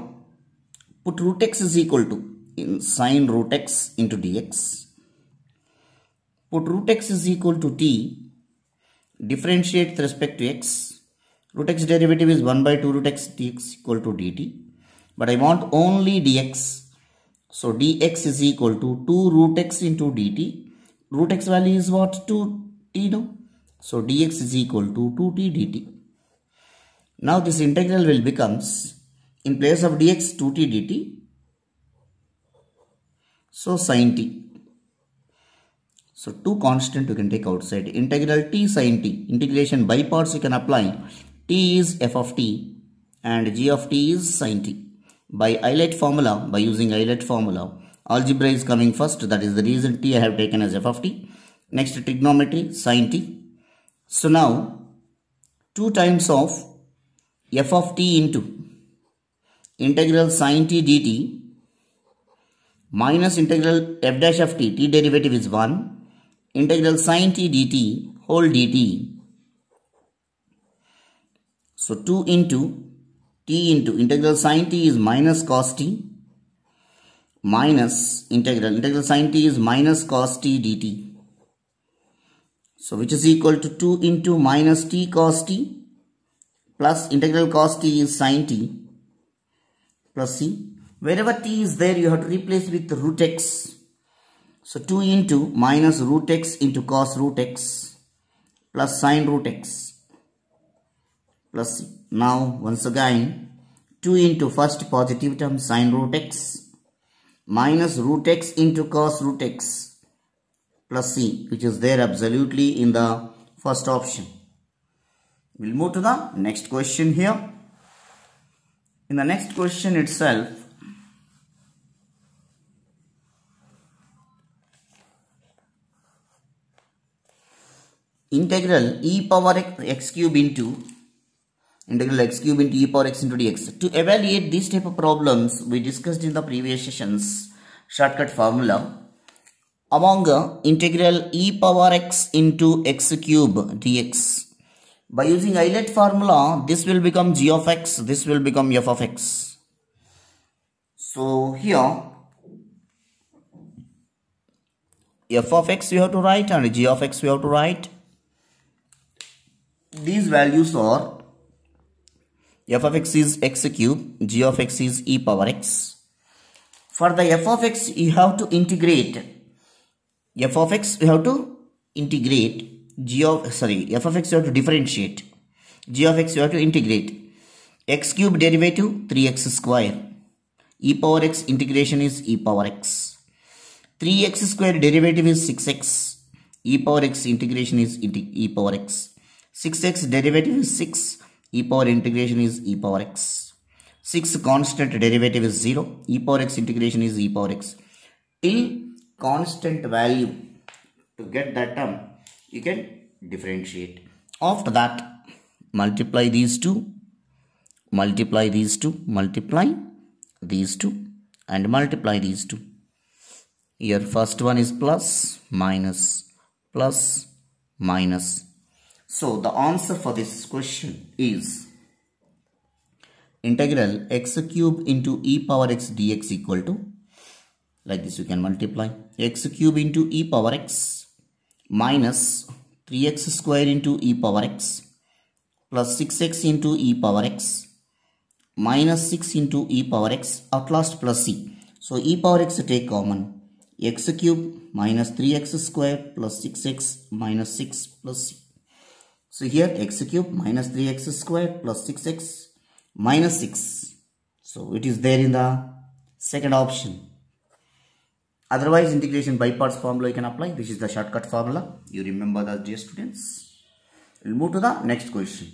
put root x is equal to in sine root x into dx. Put root x is equal to t. Differentiate with respect to x. Root x derivative is 1 by 2 root x dx equal to dt. But I want only dx. So dx is equal to 2 root x into dt. Root x value is what? 2t, no? So dx is equal to 2t dt. Now this integral will becomes, in place of dx, 2t dt. So sin t. So two constant you can take outside. Integral t sin t. Integration by parts you can apply. T is f of t and g of t is sin t. By Euler formula, by using Euler formula, algebra is coming first. That is the reason t I have taken as f of t. Next trigonometry, sin t. So now 2 times of f of t into integral sin t dt minus integral f dash of t, t derivative is 1, integral sin t dt whole dt. So 2 into t into integral sin t is minus cos t minus integral sin t is minus cos t dt. So which is equal to 2 into minus t cos t plus integral cos t is sin t plus c. Wherever t is there you have to replace with root x. So 2 into minus root x into cos root x plus sin root x plus c. Now once again 2 into first positive term sin root x minus root x into cos root x plus c, which is there absolutely in the first option. We'll move to the next question here. In the next question itself, integral e power x cube into integral x cube into e power x into dx. To evaluate these type of problems we discussed in the previous sessions, shortcut formula. among integral e power x into x cube dx. By using Euler formula, this will become g of x, this will become f of x. So here f of x we have to write and g of x we have to write. These values are f of x is x cube, g of x is e power x. For the f of x you have to integrate. F of x you have to integrate. F of x you have to differentiate. G of x you have to integrate. X cube derivative 3x square. E power x integration is e power x. 3x square derivative is 6x. E power x integration is e power x. 6x derivative is 6. E power integration is e power x. 6 constant derivative is 0. E power x integration is e power x. Till constant value, to get that term, you can differentiate. After that, multiply these two, multiply these two, multiply these two, and multiply these two. Here first one is plus, minus, plus, minus. So the answer for this question is integral x cube into e power x dx equal to, like this you can multiply, x cube into e power x minus 3x square into e power x plus 6x into e power x minus 6 into e power x, at last plus c. So e power x take common, x cube minus 3x square plus 6x minus 6 plus c. So here x cube minus 3x square plus 6x minus 6. So it is there in the second option. Otherwise, integration by parts formula you can apply. This is the shortcut formula. You remember that, dear students. We'll move to the next question.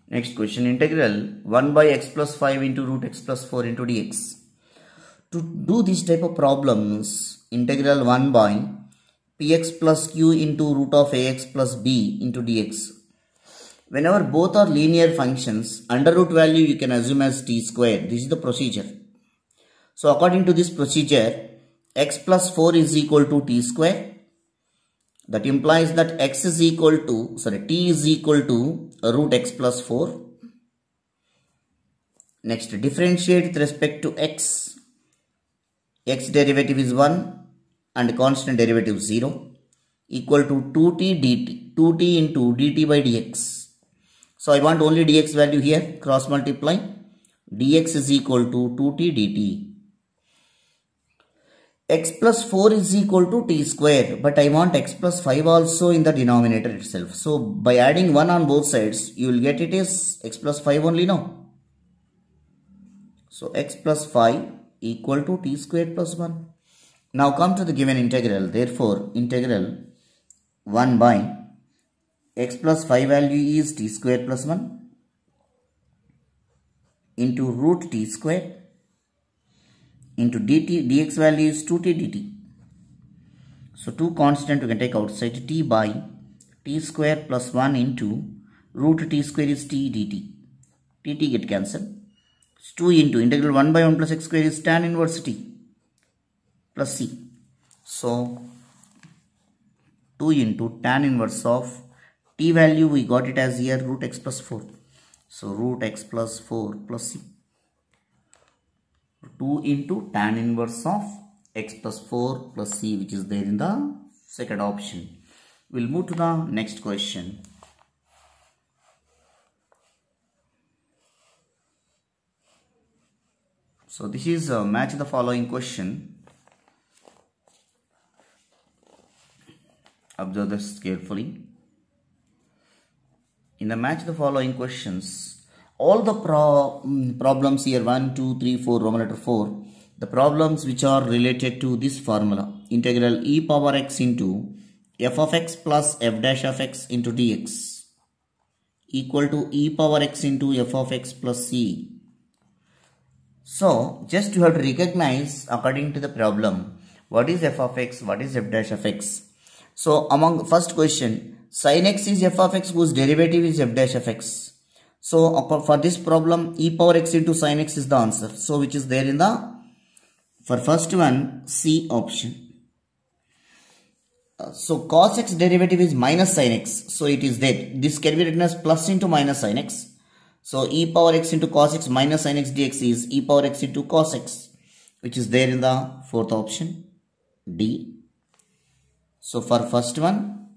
Next question, integral 1 by x plus 5 into root x plus 4 into dx. To do this type of problems, integral 1 by px plus q into root of ax plus b into dx. Whenever both are linear functions, under root value you can assume as t square. This is the procedure. So according to this procedure, x plus 4 is equal to t square. That implies that x is equal to, t is equal to root x plus 4. Next, differentiate with respect to x. X derivative is 1 and constant derivative 0, equal to 2t dt, 2t into dt by dx. So I want only dx value here, cross multiply. Dx is equal to 2t dt. X plus 4 is equal to t square, but I want x plus 5 also in the denominator itself. So by adding 1 on both sides, you will get it as x plus 5 only now. So x plus 5 equal to t square plus 1. Now come to the given integral. Therefore, integral 1 by x plus 5 value is t square plus 1 into root t square into dt, dx value is 2t dt. So 2 constant we can take outside, t by t square plus 1 into root t square is t dt. Dt get cancelled. 2 into integral 1 by 1 plus x square is tan inverse t plus c. So 2 into tan inverse of t value, we got it as here root x plus 4. So root x plus 4 plus c. 2 into tan inverse of x plus 4 plus c, which is there in the second option. We'll move to the next question. So this is match the following question. Observe this carefully. In the match the following questions, all the problems here 1, 2, 3, 4, Roman letter 4, the problems which are related to this formula, integral e power x into f of x plus f dash of x into dx equal to e power x into f of x plus c. So just you have to recognize according to the problem what is f of x, what is f dash of x. So among first question, sin x is f of x whose derivative is f dash of x. So for this problem, e power x into sin x is the answer. So which is there in the, for first one, C option. So cos x derivative is minus sin x. So it is there. This can be written as plus into minus sin x. So e power x into cos x minus sin x dx is e power x into cos x, which is there in the fourth option, D. So for first one,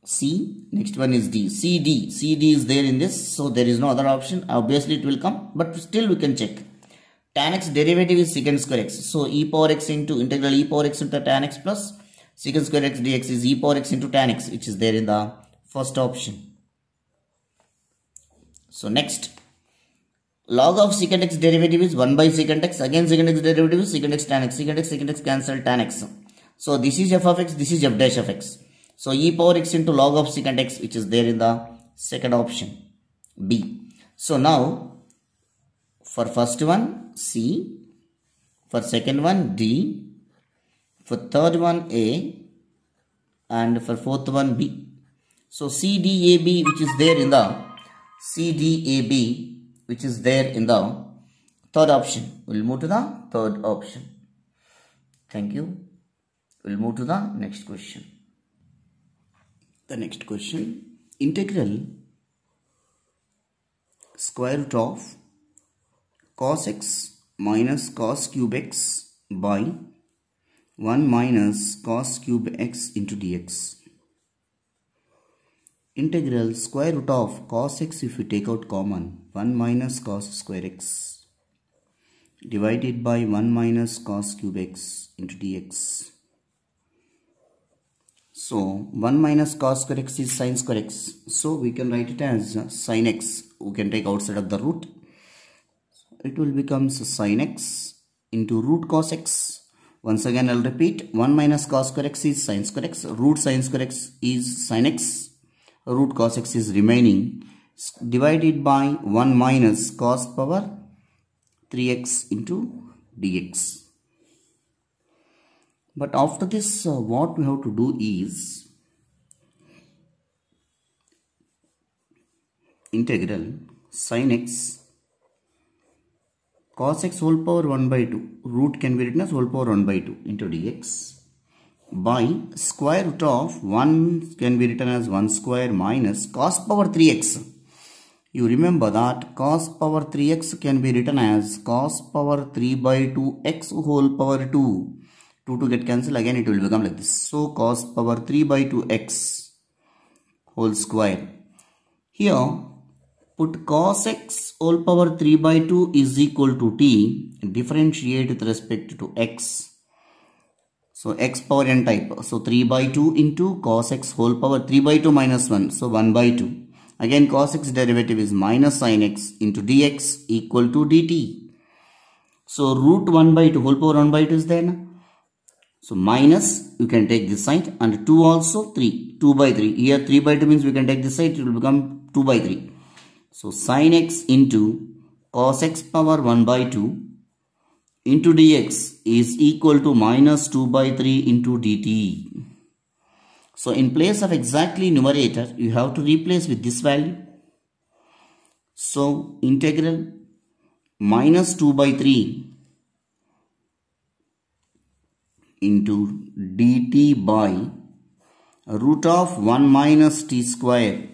C, next one is D. CD is there in this, so there is no other option. Obviously it will come, but still we can check. Tan x derivative is secant square x. So e power x into integral e power x into tan x plus secant square x dx is e power x into tan x, which is there in the first option. So next, log of secant x derivative is 1 by secant x. Again secant x derivative is secant x tan x. Secant x cancel tan x. So this is f of x, this is f dash of x. So e power x into log of secant x, which is there in the second option, B. So now for first one, C. For second one, D. For third one, A. And for fourth one, B. So CDAB, which is there in the CDAB, which is there in the third option. We'll move to the third option. Thank you. We'll move to the next question. The next question, integral square root of cos x minus cos cube x by 1 minus cos cube x into dx. Integral square root of cos x, if you take out common, 1 minus cos square x divided by 1 minus cos cube x into dx. So 1 minus cos square x is sin square x. So we can write it as sin x. We can take outside of the root. It will become sin x into root cos x. Once again I'll repeat, 1 minus cos square x is sin square x. Root sin square x is sin x. Root cos x is remaining. Divided by 1 minus cos power 3x into dx. But after this, what we have to do is integral sin x cos x whole power 1 by 2, root can be written as whole power 1 by 2 into dx by square root of 1 can be written as 1 square minus cos power 3x. You remember that cos power 3x can be written as cos power 3 by 2 x whole power 2. 2 to get cancelled, again it will become like this. So cos power 3 by 2x whole square. Here put cos x whole power 3 by 2 is equal to t. Differentiate with respect to x. So x power n type. So 3 by 2 into cos x whole power 3 by 2 minus 1. So 1 by 2. Again cos x derivative is minus sin x into dx equal to dt. So root 1 by 2 whole power 1 by 2 is there now. So minus, you can take this side, and 2 also 3, 2 by 3. Here 3 by 2 means we can take this side, it will become 2 by 3. So sin x into cos x power 1 by 2 into dx is equal to minus 2 by 3 into dt. So in place of exactly numerator, you have to replace with this value. So integral minus 2 by 3 into dt by root of 1 minus t square,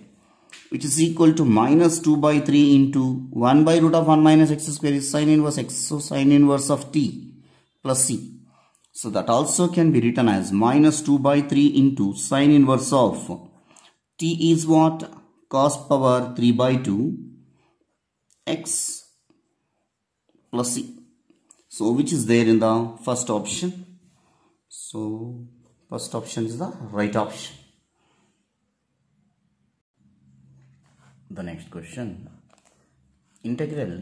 which is equal to minus 2 by 3 into 1 by root of 1 minus x square is sin inverse x. So sin inverse of t plus c. So that also can be written as minus 2 by 3 into sin inverse of t is what? Cos power 3 by 2 x plus c. So which is there in the first option. So first option is the right option. The next question, integral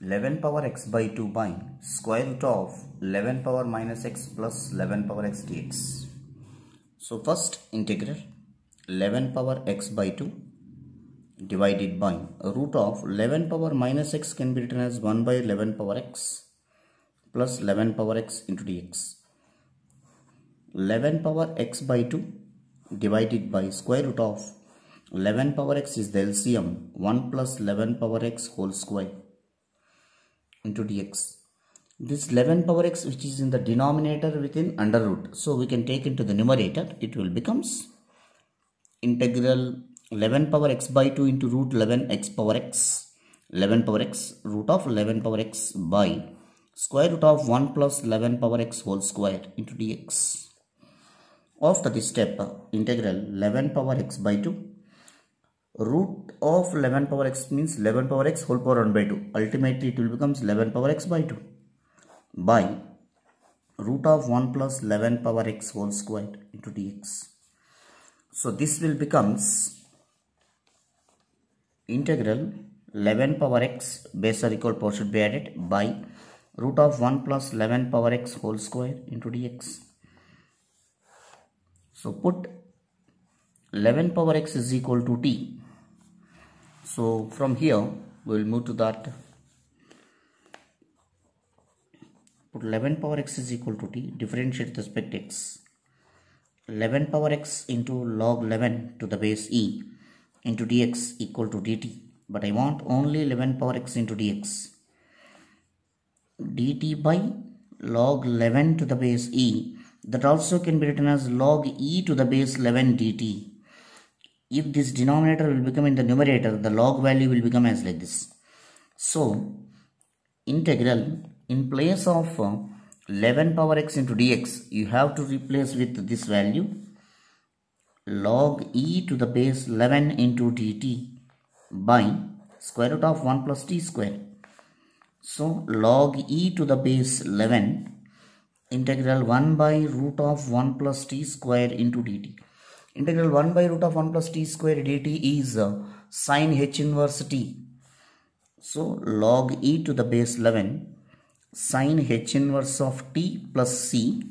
11 power x by 2 by square root of 11 power minus x plus 11 power x dx. So first integral 11 power x by 2 divided by root of 11 power minus x can be written as 1 by 11 power x plus 11 power x into dx. 11 power x by 2 divided by square root of 11 power x is the LCM 1 plus 11 power x whole square into dx. This 11 power x which is in the denominator within under root. So we can take into the numerator. It will becomes integral 11 power x by 2 into root 11 x power x. 11 power x root of 11 power x by square root of 1 plus 11 power x whole square into dx. After this step, integral 11 power x by 2 root of 11 power x means 11 power x whole power 1 by 2. Ultimately it will becomes 11 power x by 2 by root of 1 plus 11 power x whole square into dx. So this will becomes integral 11 power x base or equal power should be added by root of 1 plus 11 power x whole square into dx. So put 11 power x is equal to t. So from here we will move to that. Put 11 power x is equal to t. Differentiate with respect to x. 11 power x into log 11 to the base e into dx equal to dt. But I want only 11 power x into dx. dt by log 11 to the base e. That also can be written as log e to the base 11 dt. If this denominator will become in the numerator, the log value will become as like this. So, integral in place of 11 power x into dx, you have to replace with this value log e to the base 11 into dt by square root of 1 plus t square. So, log e to the base 11 integral 1 by root of 1 plus t square into dt. Integral 1 by root of 1 plus t square dt is sin h inverse t. So log e to the base 11 sin h inverse of t plus c.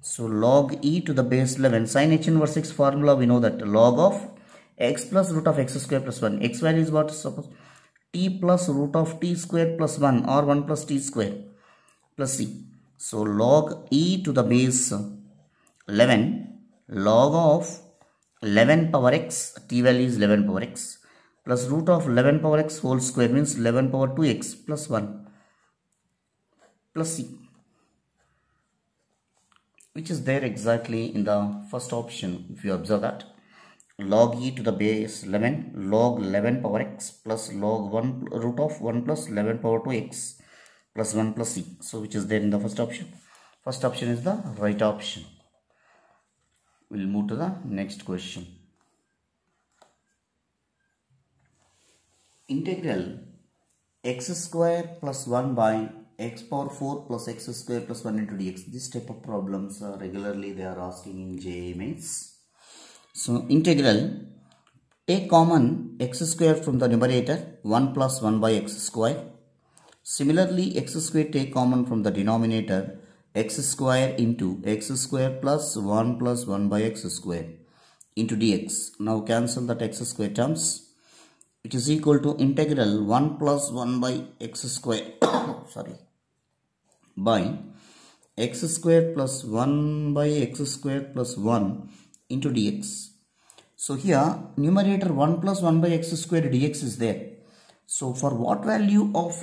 So log e to the base 11 sin h inverse x formula we know that log of x plus root of x square plus 1. X value is what? Suppose t plus root of t square plus 1 or 1 plus t square plus c. So log e to the base 11 log of 11 power x, t value is 11 power x plus root of 11 power x whole square means 11 power 2x plus 1 plus c, which is there exactly in the first option. If you observe that log e to the base 11 log 11 power x plus log 1 root of 1 plus 11 power 2x plus 1 plus c. So which is there in the first option. First option is the right option. We'll move to the next question. Integral x square plus 1 by x power 4 plus x square plus 1 into dx. This type of problems regularly they are asking in JEE Mains. So integral, take common x square from the numerator 1 plus 1 by x square. Similarly x square take common from the denominator x square into x square plus 1 plus 1 by x square into dx. Now cancel that x square terms. It is equal to integral 1 plus 1 by x square sorry, by x square plus 1 by x square plus 1 into dx. So here numerator 1 plus 1 by x square dx is there. So for what value of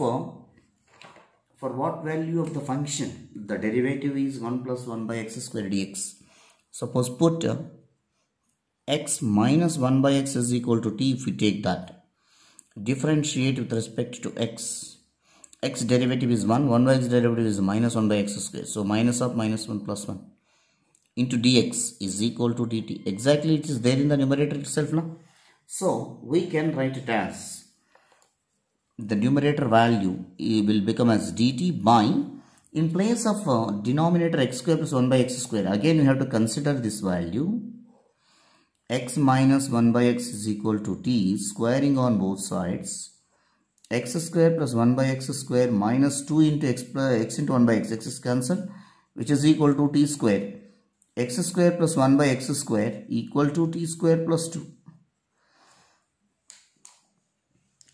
the function the derivative is 1 plus 1 by x square dx. Suppose put x minus 1 by x is equal to t. If we take that, differentiate with respect to x. X derivative is 1, 1 by x derivative is minus 1 by x square. So minus of minus 1 plus 1 into dx is equal to dt. Exactly it is there in the numerator itself now. So we can write it as the numerator value will become as dt by, in place of denominator x square plus 1 by x square, again we have to consider this value x minus 1 by x is equal to t, squaring on both sides, x square plus 1 by x square minus 2 into x into 1 by x, x is cancelled, which is equal to t square, x square plus 1 by x square equal to t square plus 2.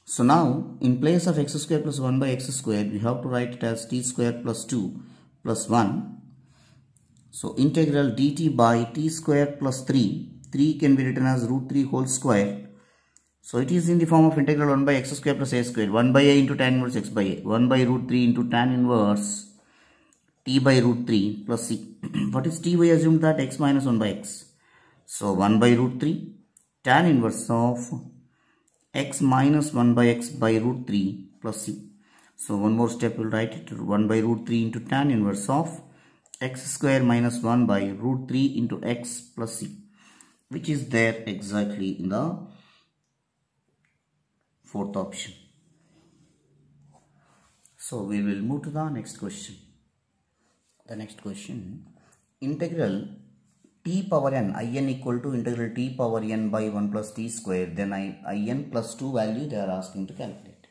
So now in place of x square plus 1 by x square we have to write it as t square plus 2 plus 1. So integral dt by t square plus 3 can be written as root 3 whole square So it is in the form of integral 1 by x square plus a square, 1 by a into tan inverse x by a, 1 by root 3 into tan inverse t by root 3 plus c. What is t? We assume that x minus 1 by x. So 1 by root 3 tan inverse of x minus 1 by x by root 3 plus c. So one more step, we'll write it 1 by root 3 into tan inverse of x square minus 1 by root 3 into x plus c, which is there exactly in the fourth option. So we will move to the next question. The next question, integral t power n, in equal to integral t power n by 1 plus t square, then in plus 2 value they are asking to calculate.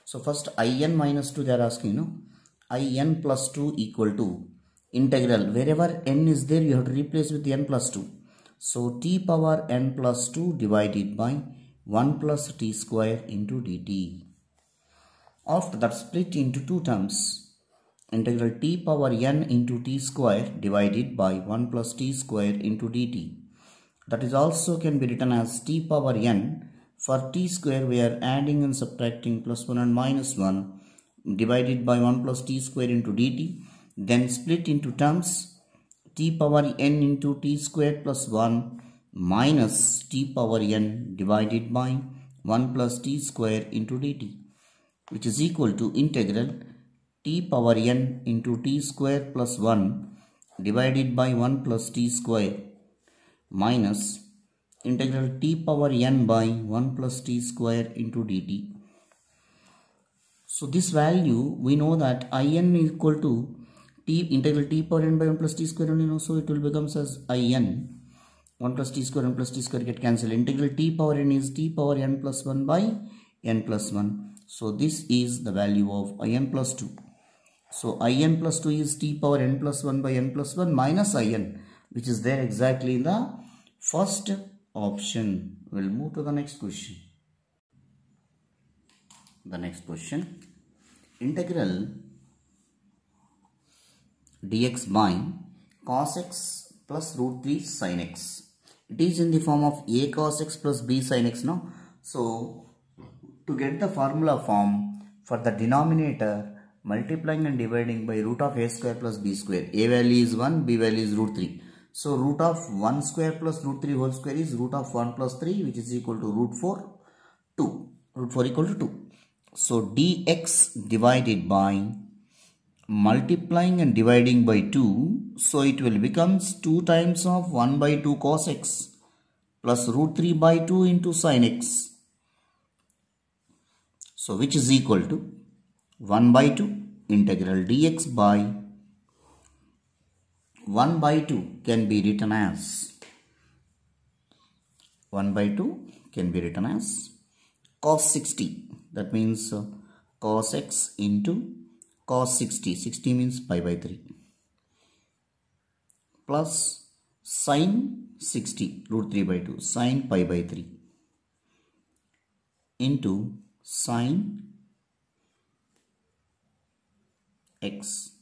So first in minus 2 they are asking, in plus 2 equal to integral, wherever n is there you have to replace with n plus 2. So t power n plus 2 divided by 1 plus t square into dt. After that, split into two terms. Integral t power n into t square divided by 1 plus t square into dt. That is also can be written as t power n. For t square we are adding and subtracting plus 1 and minus 1 divided by 1 plus t square into dt. Then split into terms, t power n into t square plus 1 minus t power n divided by 1 plus t square into dt, which is equal to integral t power n into t square plus 1 divided by 1 plus t square minus integral t power n by 1 plus t square into dt. So this value we know that in is equal to t integral t power n by 1 plus t square only, so it will becomes as in 1 plus t square, 1 plus t square get cancelled. Integral t power n is t power n plus 1 by n plus 1. So this is the value of in plus 2. So in plus 2 is t power n plus 1 by n plus 1 minus in, which is there exactly in the first option. We'll move to the next question. The next question, integral dx by cos x plus root 3 sin x. It is in the form of a cos x plus b sin x now. So to get the formula form, for the denominator multiplying and dividing by root of a square plus b square, a value is 1, b value is root 3. So root of 1 square plus root 3 whole square is root of 1 plus 3, which is equal to root 4, 2. Root 4 equal to 2. So dx divided by multiplying and dividing by 2, so it will becomes 2 times of 1 by 2 cos x plus root 3 by 2 into sin x. So which is equal to 1 by 2 integral dx by 1 by 2 can be written as 1 by 2 can be written as cos 60. That means cos x into cos 60. 60 means pi by 3 plus sin 60 root 3 by 2 sin pi by 3 into sin x.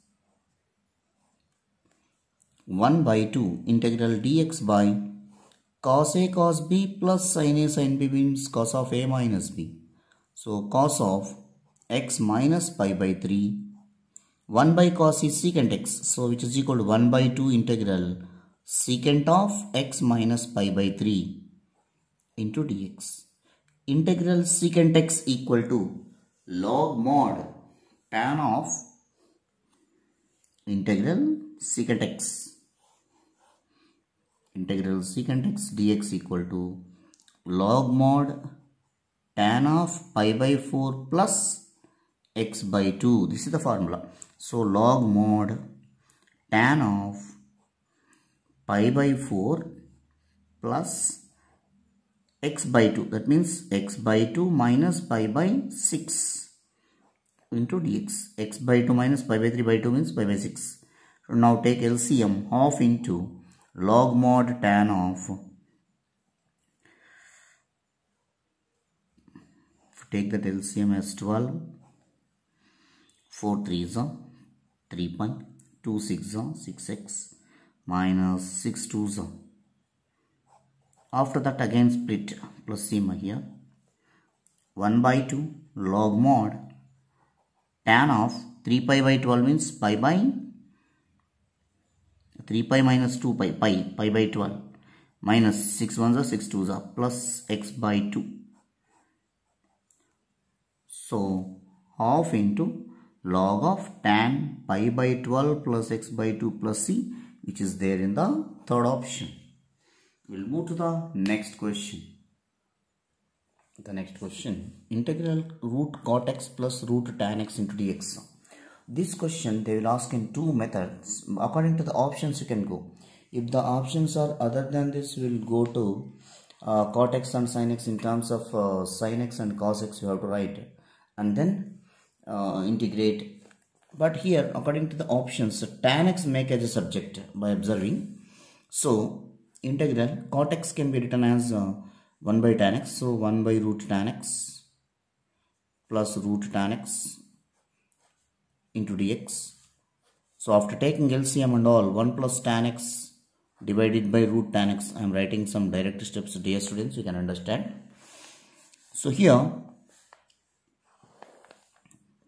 1 by 2 integral dx by cos a cos b plus sin a sin b means cos of a minus b. So cos of x minus pi by 3, 1 by cos is secant x, so which is equal to 1 by 2 integral secant of x minus pi by 3 into dx. Integral secant x equal to log mod tan of integral secant x. Integral secant x dx equal to log mod tan of pi by 4 plus x by 2. This is the formula. So log mod tan of pi by 4 plus x by 2. That means x by 2 minus pi by 6 into dx. X by 2 minus pi by 3 by 2 means pi by 6. So now take LCM, half into log mod tan of, take that LCM as 12, 4 3s are 3 pi, 2 6 are 6x minus 6 2s are. After that again split plus sigma here, 1 by 2 log mod tan of 3 pi by 12 means pi by 3 pi minus 2 pi by 12 minus 6 ones are 6 twos are plus x by 2. So half into log of tan pi by 12 plus x by 2 plus c, which is there in the third option. We'll move to the next question. The next question, integral root cot x plus root tan x into dx. This question they will ask in two methods. According to the options you can go. If the options are other than this, we'll go to cot x and sin x in terms of sin x and cos x you have to write and then integrate. But here according to the options, tan x make as a subject by observing. So integral cot x can be written as 1 by tan x. So 1 by root tan x plus root tan x into dx. So after taking LCM and all, 1 plus tan x divided by root tan x. I am writing some direct steps, dear students, you can understand. So here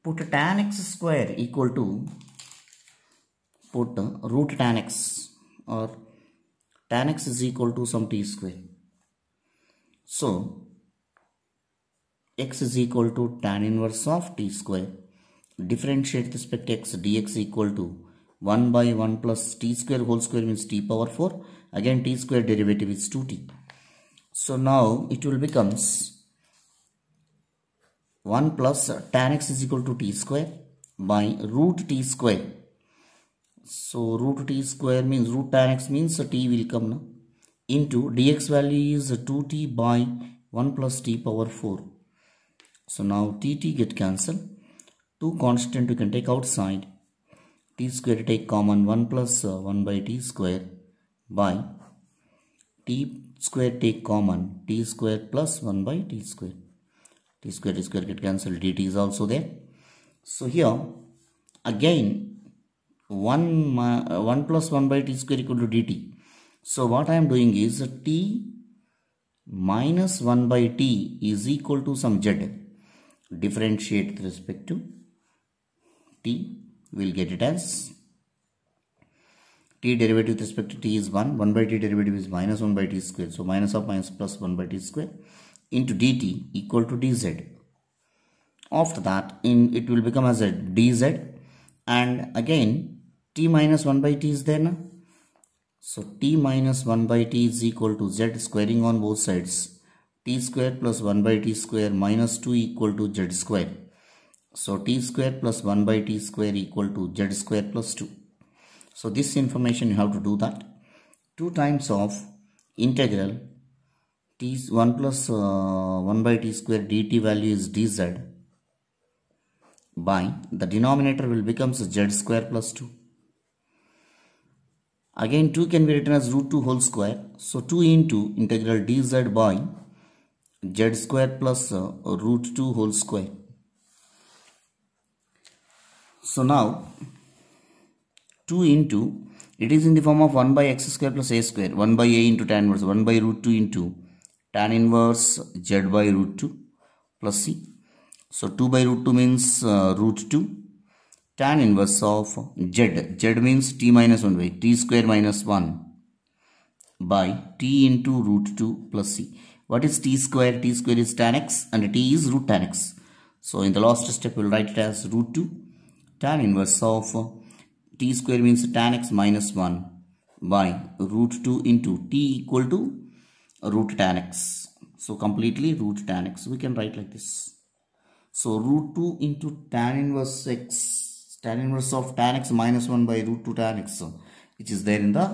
put tan x square equal to put root tan x, or tan x is equal to some t square. So x is equal to tan inverse of t square. Differentiate with respect to x, dx equal to 1 by 1 plus t square whole square means t power 4. Again t square derivative is 2t. So now it will becomes 1 plus tan x is equal to t square by root t square. So root t square means root tan x means t will come now, into dx value is 2t by 1 plus t power 4. So now t get cancelled. 2 constant you can take outside. T square take common, 1 plus 1 by t square by t square take common, t square plus 1 by t square. T square get cancelled, dt is also there. So here again 1 plus 1 by t square equal to dt. So what I am doing is t minus 1 by t is equal to some z. Differentiate with respect to t, we'll get it as t derivative with respect to t is 1, 1 by t derivative is minus 1 by t square. So minus of minus plus 1 by t square into dt equal to dz. After that it will become as a dz, and again t minus 1 by t is there now. So t minus 1 by t is equal to z squaring on both sides. T square plus 1 by t square minus 2 equal to z square. So t square plus 1 by t square equal to z square plus 2. So this information you have to do that. 2 times of integral t 1 plus 1 by t square dt value is dz by the denominator will become z square plus 2. Again 2 can be written as root 2 whole square. So 2 into integral dz by z square plus root 2 whole square. So now 2 into, it is in the form of 1 by x square plus a square, 1 by a into tan inverse, 1 by root 2 into tan inverse z by root 2 plus c. So 2 by root 2 means root 2. Tan inverse of z means t minus 1 by t square minus 1 by t into root 2 plus c. What is t square? T square is tan x and t is root tan x. So in the last step we will write it as root 2 tan inverse of t square means tan x minus 1 by root 2 into t equal to root tan x. So completely root tan x. We can write like this. So root 2 into tan inverse x, tan inverse of tan x minus 1 by root 2 tan x, which is there in the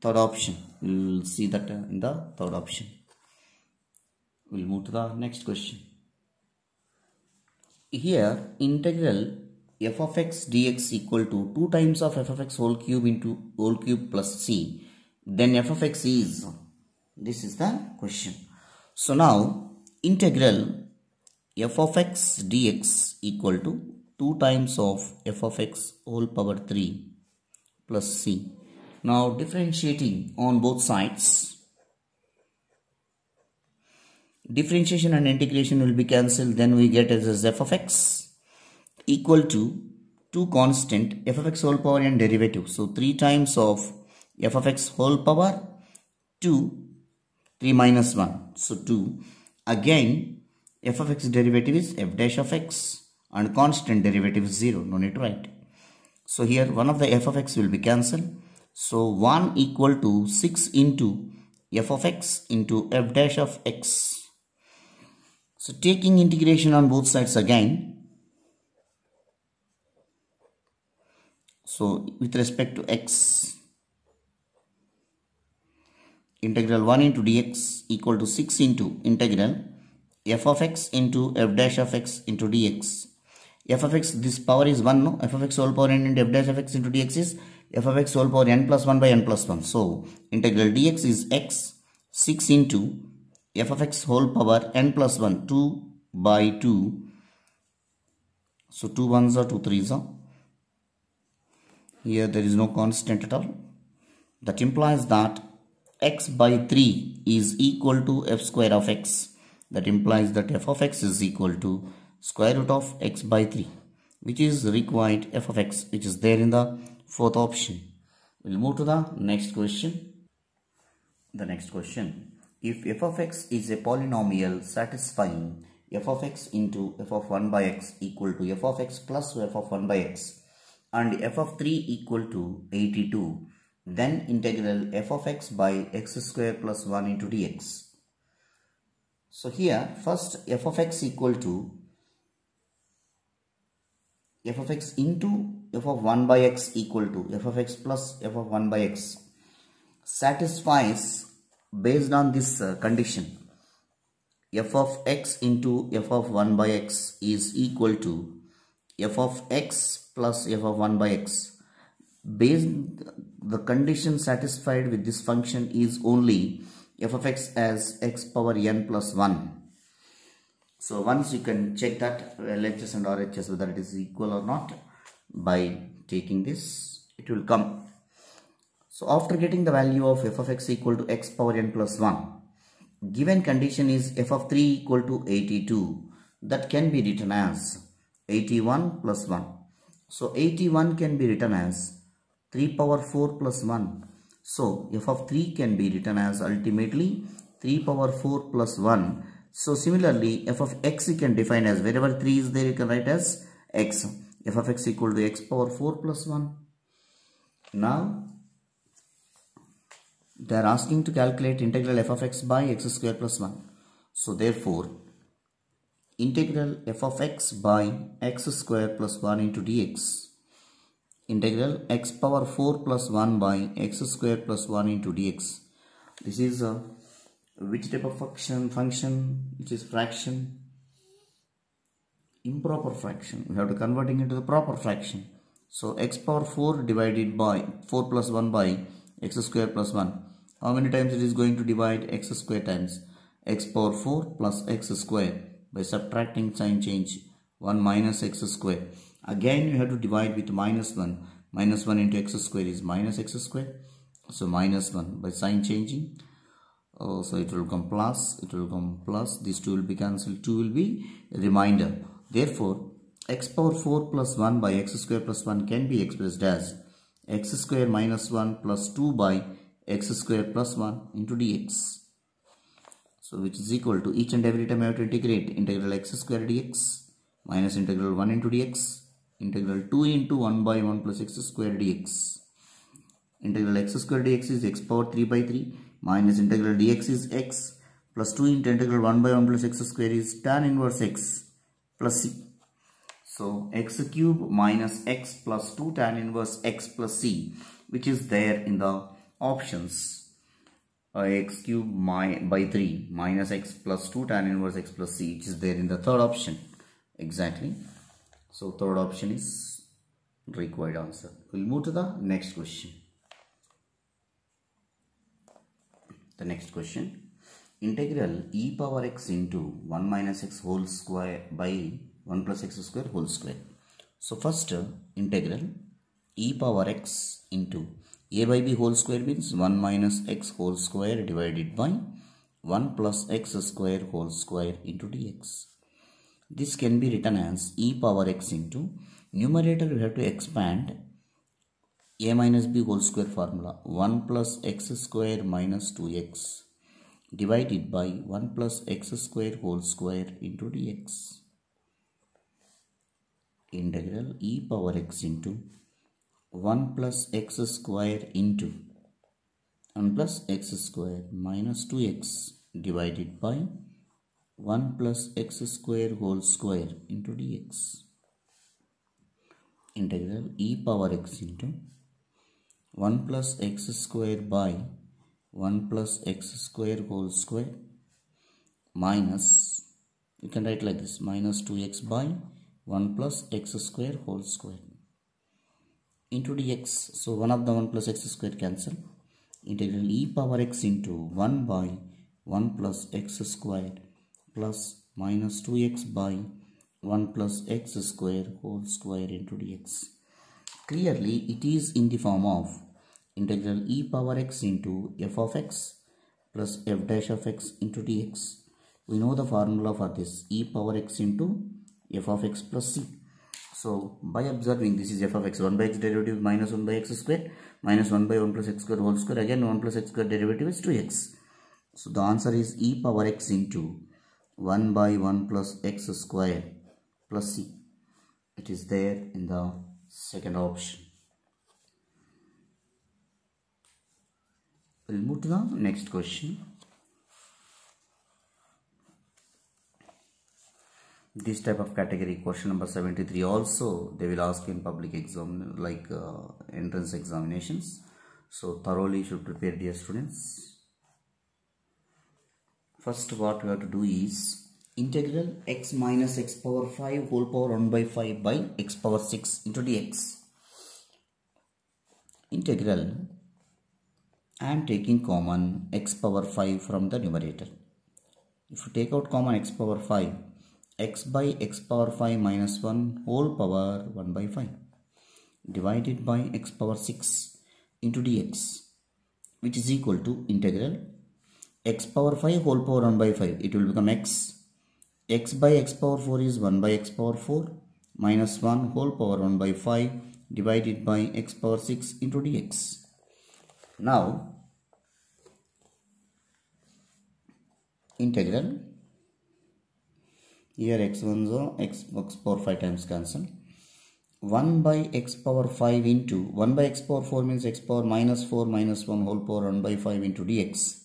third option. We will see that in the third option. We will move to the next question. Here integral f of x dx equal to 2 times of f of x whole cube into whole cube plus c. Then f of x is, this is the question. So now integral f of x dx equal to 2 times of f of x whole power 3 plus c. Now differentiating on both sides. Differentiation and integration will be cancelled. Then we get as f of x equal to 2 constant f of x whole power and derivative. So 3 times of f of x whole power 2, 3 minus 1. So 2. Again, f of x derivative is f dash of x and constant derivative is 0. No need to write. So here one of the f of x will be cancelled. So 1 equal to 6 into f of x into f dash of x. So taking integration on both sides again. So with respect to x, integral 1 into dx equal to 6 into integral f of x into f dash of x into dx. F of x, this power is 1, no? F of x whole power n into f dash of x into dx is f of x whole power n plus 1 by n plus 1. So integral dx is x 6 into f of x whole power n plus 1, 2 by 2. So 2 1s are 2 3s are. Here there is no constant at all. That implies that x by 3 is equal to f square of x. That implies that f of x is equal to square root of x by 3, which is required f of x, which is there in the fourth option. We'll move to the next question. The next question. If f of x is a polynomial satisfying f of x into f of 1 by x equal to f of x plus f of 1 by x and f of 3 equal to 82, then integral f of x by x square plus 1 into dx. So here first f of x equal to f of x into f of 1 by x equal to f of x plus f of 1 by x satisfies based on this condition. F of x into f of 1 by x is equal to f of x plus f of 1 by x. Based the condition satisfied with this function is only f of x as x power n plus 1. So once you can check that LHS and RHS whether it is equal or not by taking this, it will come. So after getting the value of f of x equal to x power n plus 1, given condition is f of 3 equal to 82, that can be written as 81 plus 1. So 81 can be written as 3 power 4 plus 1. So f of 3 can be written as ultimately 3 power 4 plus 1. So similarly f of x you can define as wherever 3 is there you can write as x. F of x equal to x power 4 plus 1. Now they are asking to calculate integral f of x by x square plus 1. So therefore integral f of x by x square plus 1 into dx, integral x power 4 plus 1 by x square plus 1 into dx. This is which type of function which is fraction? Improper fraction. We have to converting into the proper fraction. So x power 4 divided by 4 plus 1 by x square plus 1. How many times it is going to divide x square times x power 4 plus x square by subtracting sign change 1 minus x square. Again you have to divide with minus 1. Minus 1 into x square is minus x square. So minus 1 by sign changing. So it will come plus, these two will be cancelled, 2 will be remainder. Therefore x power 4 plus 1 by x square plus 1 can be expressed as x square minus 1 plus 2 by x square plus 1 into dx. So which is equal to each and every time I have to integrate integral x square dx minus integral 1 into dx, integral 2 into 1 by 1 plus x square dx. Integral x square dx is x power 3 by 3 minus integral dx is x plus 2 into integral 1 by 1 plus x square is tan inverse x plus c. So x cube minus x plus 2 tan inverse x plus c, which is there in the options. X cube by 3 minus x plus 2 tan inverse x plus c, which is there in the third option. Exactly. So third option is required answer. We'll move to the next question. The next question. Integral e power x into 1 minus x whole square by 1 plus x square whole square. So first integral e power x into a by b whole square means 1 minus x whole square divided by 1 plus x square whole square into dx. This can be written as e power x into numerator. We have to expand a minus b whole square formula. 1 plus x square minus 2x divided by 1 plus x square whole square into dx. Integral e power x into 1 plus x square into 1 plus x square minus 2x divided by 1 plus x square whole square into dx. Integral e power x into 1 plus x square by 1 plus x square whole square minus, you can write like this, minus 2x by 1 plus x square whole square into dx. So one of the 1 plus x square cancel. Integral e power x into 1 by 1 plus x square plus minus 2x by 1 plus x square whole square into dx. Clearly it is in the form of integral e power x into f of x plus f dash of x into dx. We know the formula for this, e power x into f of x plus c. So by observing this is f of x, 1 by x derivative minus 1 by x square minus 1 by 1 plus x square whole square, again 1 plus x square derivative is 2x. So the answer is e power x into 1 by 1 plus x square plus c. It is there in the second option. We'll move to the next question. This type of category, question number 73, also they will ask in public exam, like entrance examinations. So thoroughly should prepare, dear students. First what we have to do is integral x minus x power 5 whole power 1 by 5 by x power 6 into dx. Integral, I am taking common x power 5 from the numerator. If you take out common x power 5, x by x power 5 minus 1 whole power 1 by 5 divided by x power 6 into dx, which is equal to integral x power 5 whole power 1 by 5. It will become x by x power 4 is 1 by x power 4 minus 1 whole power 1 by 5 divided by x power 6 into dx. Now integral, here x1 so x power 5 times cancel, 1 by x power 5 into 1 by x power 4 means x power minus 4 minus 1 whole power 1 by 5 into dx.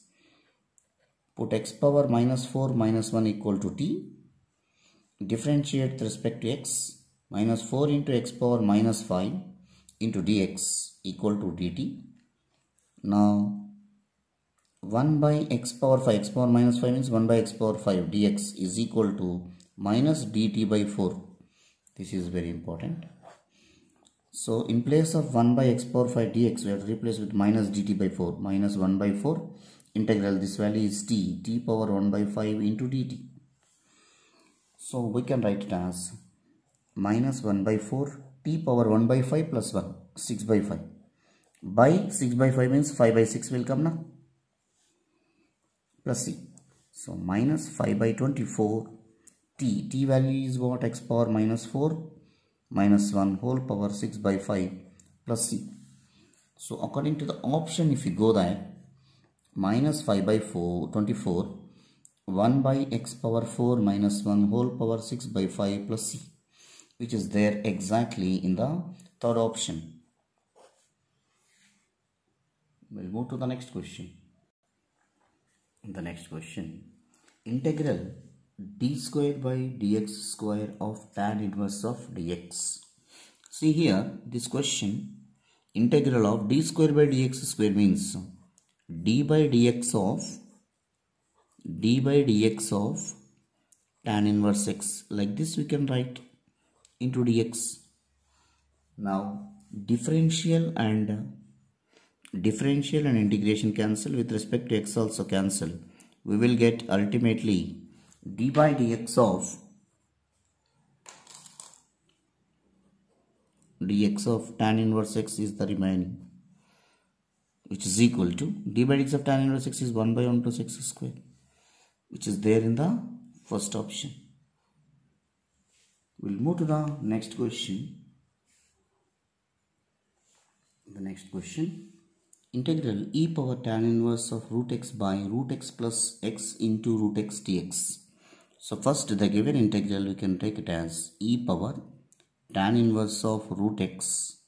Put x power minus 4 minus 1 equal to t. Differentiate with respect to x. Minus 4 into x power minus 5 into dx equal to dt. Now 1 by x power 5, x power minus 5 means 1 by x power 5 dx is equal to minus dt by 4. This is very important. So in place of 1 by x power 5 dx, we have to replace with minus dt by 4. Minus 1 by 4. Integral, this value is t power 1 by 5 into dt. So we can write it as minus 1 by 4 t power 1 by 5 plus 1, 6 by 5. By 6 by 5 means 5 by 6 will come now, plus c. So minus 5 by 24 t value is what, x power minus 4 minus 1 whole power 6 by 5 plus c. So according to the option, if you go there, minus 5 by 24 1 by x power 4 minus 1 whole power 6 by 5 plus c, which is there exactly in the third option. We'll move to the next question. In the next question, integral d square by dx square of tan inverse of dx. See here, this question, integral of d square by dx square means d by dx of tan inverse x, like this we can write, into dx. Now differential and integration cancel, with respect to x also cancel. We will get ultimately d by dx of tan inverse x is the remaining, which is equal to d by dx of tan inverse x is 1 by 1 plus x square. which is there in the first option. We'll move to the next question. The next question, integral e power tan inverse of root x by root x plus x into root x dx. So first, the given integral we can take it as e power tan inverse of root x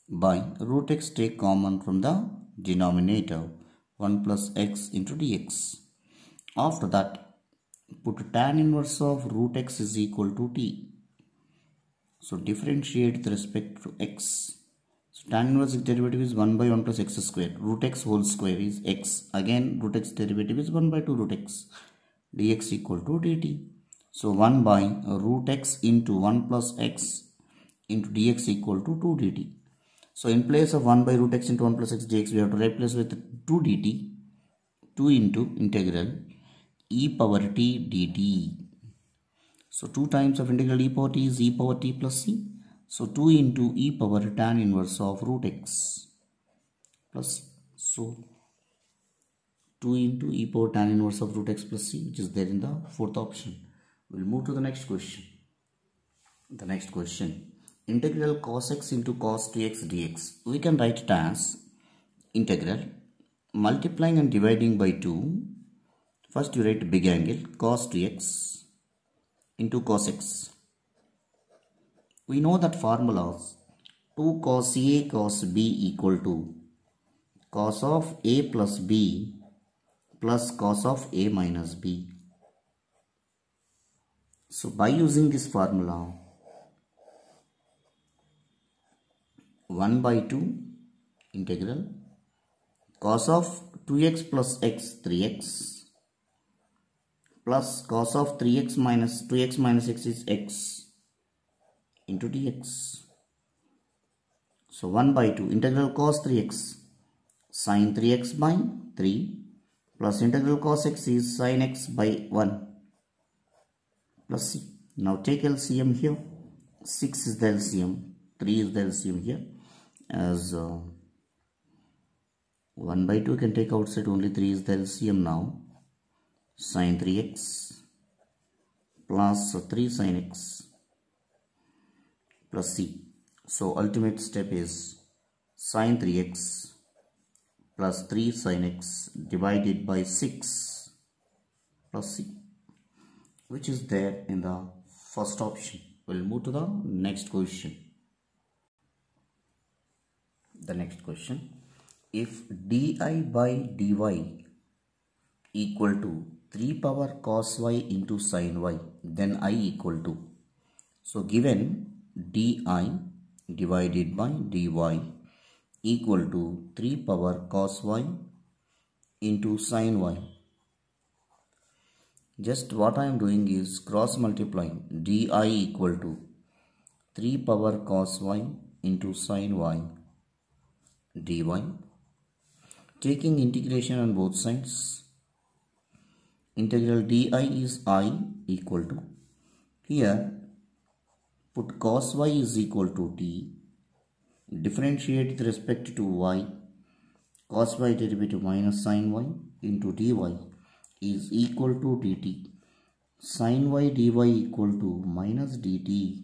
by root x, take common from the denominator 1 plus x into dx. After that, put tan inverse of root x is equal to t. So differentiate with respect to x. So tan inverse derivative is 1 by 1 plus x square. Root x whole square is x. Again root x derivative is 1 by 2 root x. Dx equal to dt. So 1 by root x into 1 plus x into dx equal to 2 dt. So in place of 1 by root x into 1 plus x dx, we have to replace with 2 dt. 2 into integral e power t dt. So 2 times of integral e power t is e power t plus c. So 2 into e power tan inverse of root x plus, so 2 into e power tan inverse of root x plus c, which is there in the fourth option. We'll move to the next question. The next question, integral cos x into cos 2x dx. We can write it as integral multiplying and dividing by 2. First you write big angle cos 2x into cos x. We know that formulas 2 cos a cos b equal to cos of a plus b plus cos of a minus b. So by using this formula, 1 by 2 integral cos of 2x plus x 3x plus cos of 3x minus 2x minus x is x into dx. So 1 by 2 integral cos 3x sin 3x by 3 plus integral cos x is sin x by 1 plus c. Now take LCM here. 6 is the LCM, 3 is the LCM here, as 1 by 2 can take outside, only 3 is the LCM now. Sin 3x plus 3 sin x plus c. So ultimate step is sin 3x plus 3 sin x divided by 6 plus c, which is there in the first option. We'll move to the next question. The next question, if di by dy equal to 3 power cos y into sin y, then I equal to, so given di divided by dy equal to 3 power cos y into sin y. Just what I am doing is cross multiplying di equal to 3 power cos y into sin y dy, taking integration on both sides. Integral di is I equal to, here put cos y is equal to t, differentiate with respect to y, cos y derivative minus sin y into dy is equal to dt, sin y dy equal to minus dt.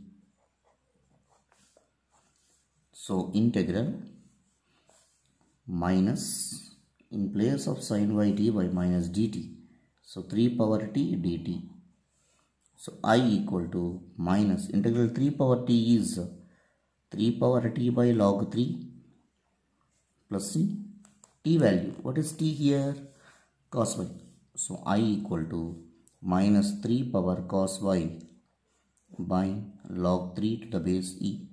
So integral minus, in place of sin y dy minus dt, so 3 power t dt. So I equal to minus integral 3 power t is 3 power t by log 3 plus c. T value, what is t here? Cos y. So I equal to minus 3 power cos y by log 3 to the base e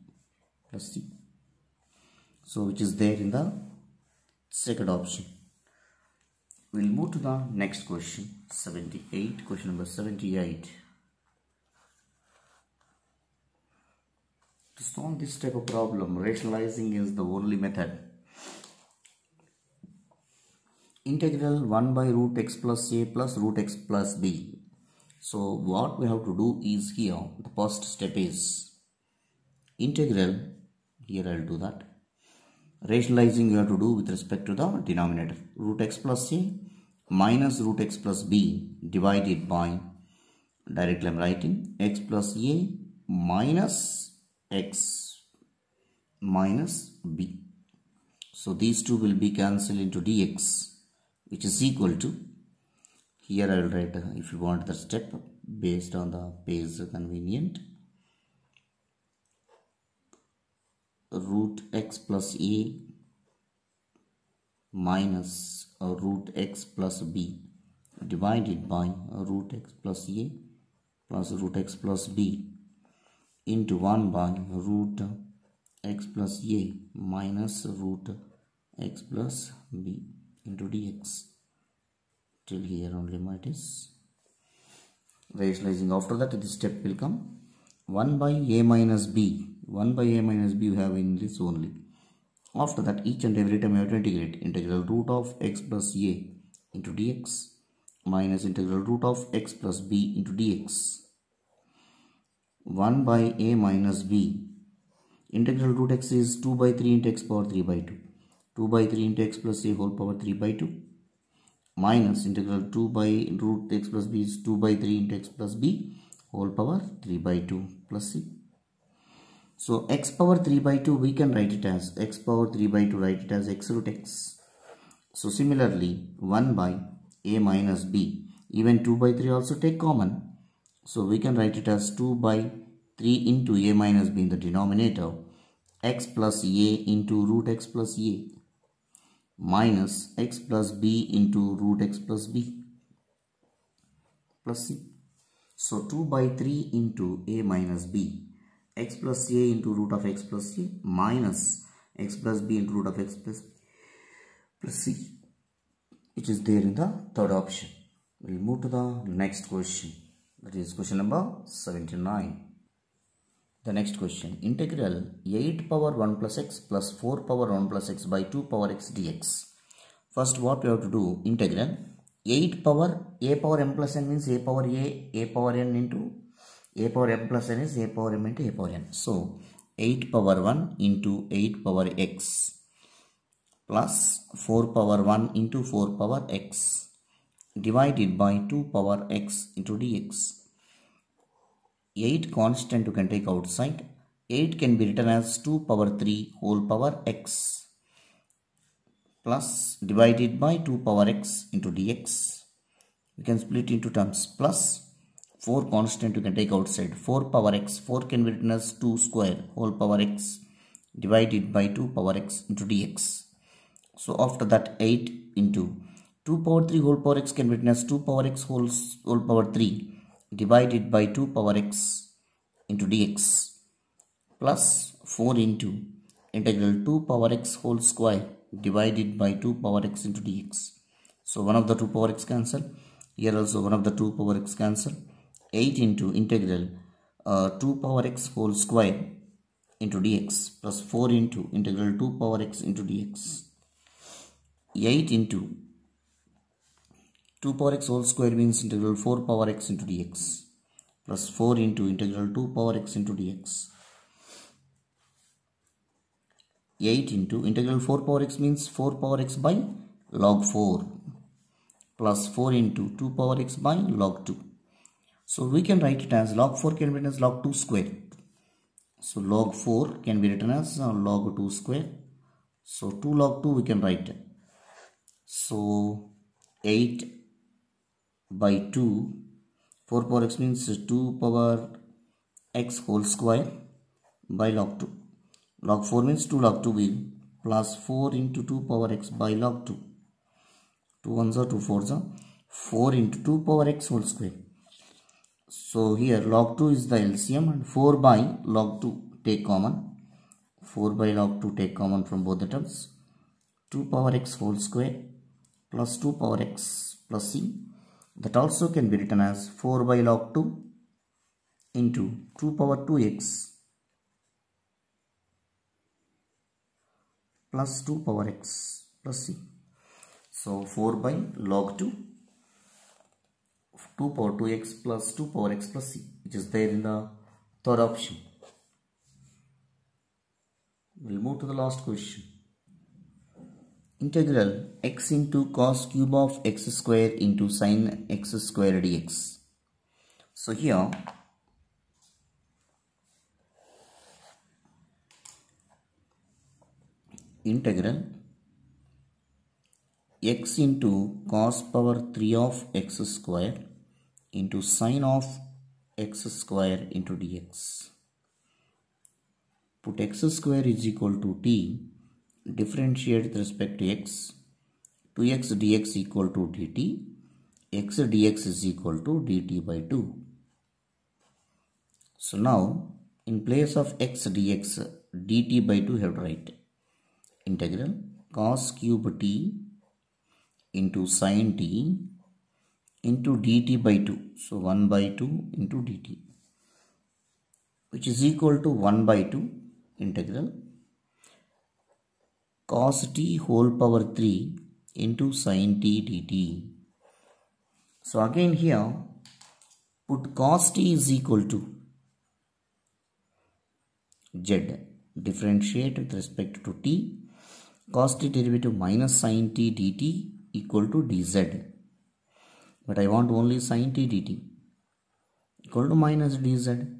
plus c. So which is there in the second option. We'll move to the next question, 78, question number 78. To solve this type of problem, rationalizing is the only method. Integral 1 by root x plus a plus root x plus b. So what we have to do is here, the first step is integral, here I'll do that. Rationalizing you have to do with respect to the denominator. Root x plus a minus root x plus b divided by, directly I am writing x plus a minus x minus b. So these two will be cancelled into dx, which is equal to, here I will write if you want the step based on the page convenient, root x plus a minus root x plus b divided by root x plus a plus root x plus b into 1 by root x plus a minus root x plus b into dx. Till here only it is rationalizing. After that this step will come 1 by a minus b. 1 by a minus b you have in this only. After that each and every time you have to integrate. Integral root of x plus a into dx minus integral root of x plus b into dx. 1 by a minus b. Integral root x is 2 by 3 into x power 3 by 2. 2 by 3 into x plus a whole power 3 by 2. Minus integral 2 by root x plus b is 2 by 3 into x plus b whole power 3 by 2 plus c. So x power 3 by 2 we can write it as x power 3 by 2, write it as x root x. So similarly 1 by a minus b, even 2 by 3 also take common. So we can write it as 2 by 3 into a minus b in the denominator, x plus a into root x plus a minus x plus b into root x plus b plus c. So 2 by 3 into a minus b, x plus a into root of x plus a minus x plus b into root of x plus c, which is there in the third option. We will move to the next question. That is question number 79. The next question, integral 8 power 1 plus x plus 4 power 1 plus x by 2 power x dx. First what we have to do, integral 8 power a power m plus n means a power a power n into a power m plus n is a power m into a power n. So 8 power 1 into 8 power x plus 4 power 1 into 4 power x divided by 2 power x into dx. 8 constant you can take outside. 8 can be written as 2 power 3 whole power x plus divided by 2 power x into dx. We can split into terms plus 4 constant you can take outside. 4 power x, 4 can be written as 2 square whole power x divided by 2 power x into dx. So after that 8 into 2 power 3 whole power x can be written as 2 power x whole power 3 divided by 2 power x into dx plus 4 into integral 2 power x whole square divided by 2 power x into dx. So one of the 2 power x cancel. Here also one of the 2 power x cancel. 8 into integral 2 power x whole square into dx plus 4 into integral 2 power x into dx. 8 into 2 power x whole square means integral 4 power x into dx plus 4 into integral 2 power x into dx. 8 into integral 4 power x means 4 power x by log 4 plus 4 into 2 power x by log 2. So we can write it as log 4 can be written as log 2 square. So log 4 can be written as log 2 square. So 2 log 2 we can write. So 8 by 2, 4 power x means 2 power x whole square by log 2. Log 4 means 2 log 2 will plus 4 into 2 power x by log 2. 2 1s are 2 4s are 4 into 2 power x whole square. So here log 2 is the LCM and 4 by log 2 take common. 4 by log 2 take common from both the terms. 2 power x whole square plus 2 power x plus c. That also can be written as 4 by log 2 into 2 power 2x plus 2 power x plus c. So 4 by log 2, 2 power 2x plus 2 power x plus c, which is there in the third option. We'll move to the last question. integral x into cos cube of x square into sin x square dx. So here integral x into cos power 3 of x square into sin of x square into dx. Put x square is equal to t, differentiate with respect to x, 2x dx equal to dt, x dx is equal to dt by 2. So now in place of x dx, dt by 2 have to write integral cos cube t into sin t into dt by 2. So 1 by 2 into dt, which is equal to 1 by 2 integral cos t whole power 3 into sin t dt. So again here put cos t is equal to z, differentiate with respect to t, cos t derivative minus sin t dt equal to dz. But I want only sin t dt equal to minus dz.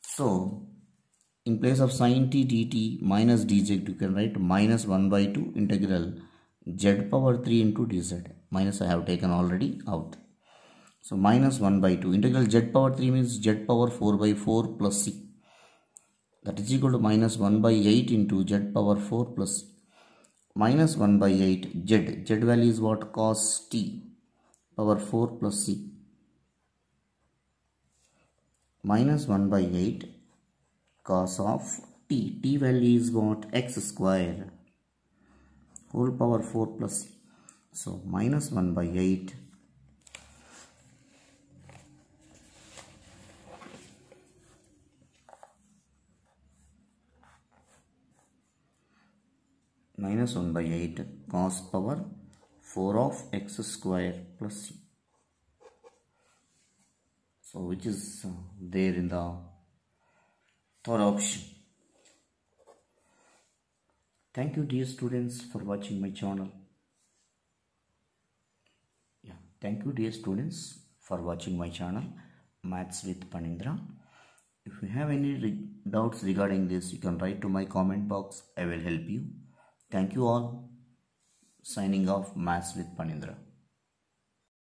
So in place of sin t dt minus dz, you can write minus 1 by 2 integral z power 3 into dz. Minus I have taken already out. So minus 1 by 2 integral z power 3 means z power 4 by 4 plus c. That is equal to minus 1 by 8 into z power 4 plus c. Minus 1 by 8 z. Z value is what? Cos t power 4 plus c. Minus 1 by 8 cos of t. T value is what? X square whole power 4 plus c. So minus 1 by 8 minus 1 by 8 cos power 4 of x square plus c. So which is there in the third option. Thank you dear students for watching my channel. Thank you dear students for watching my channel Maths with Panindra. If you have any doubts regarding this, you can write to my comment box. I will help you. Thank you all. Signing off, Maths with Panindra.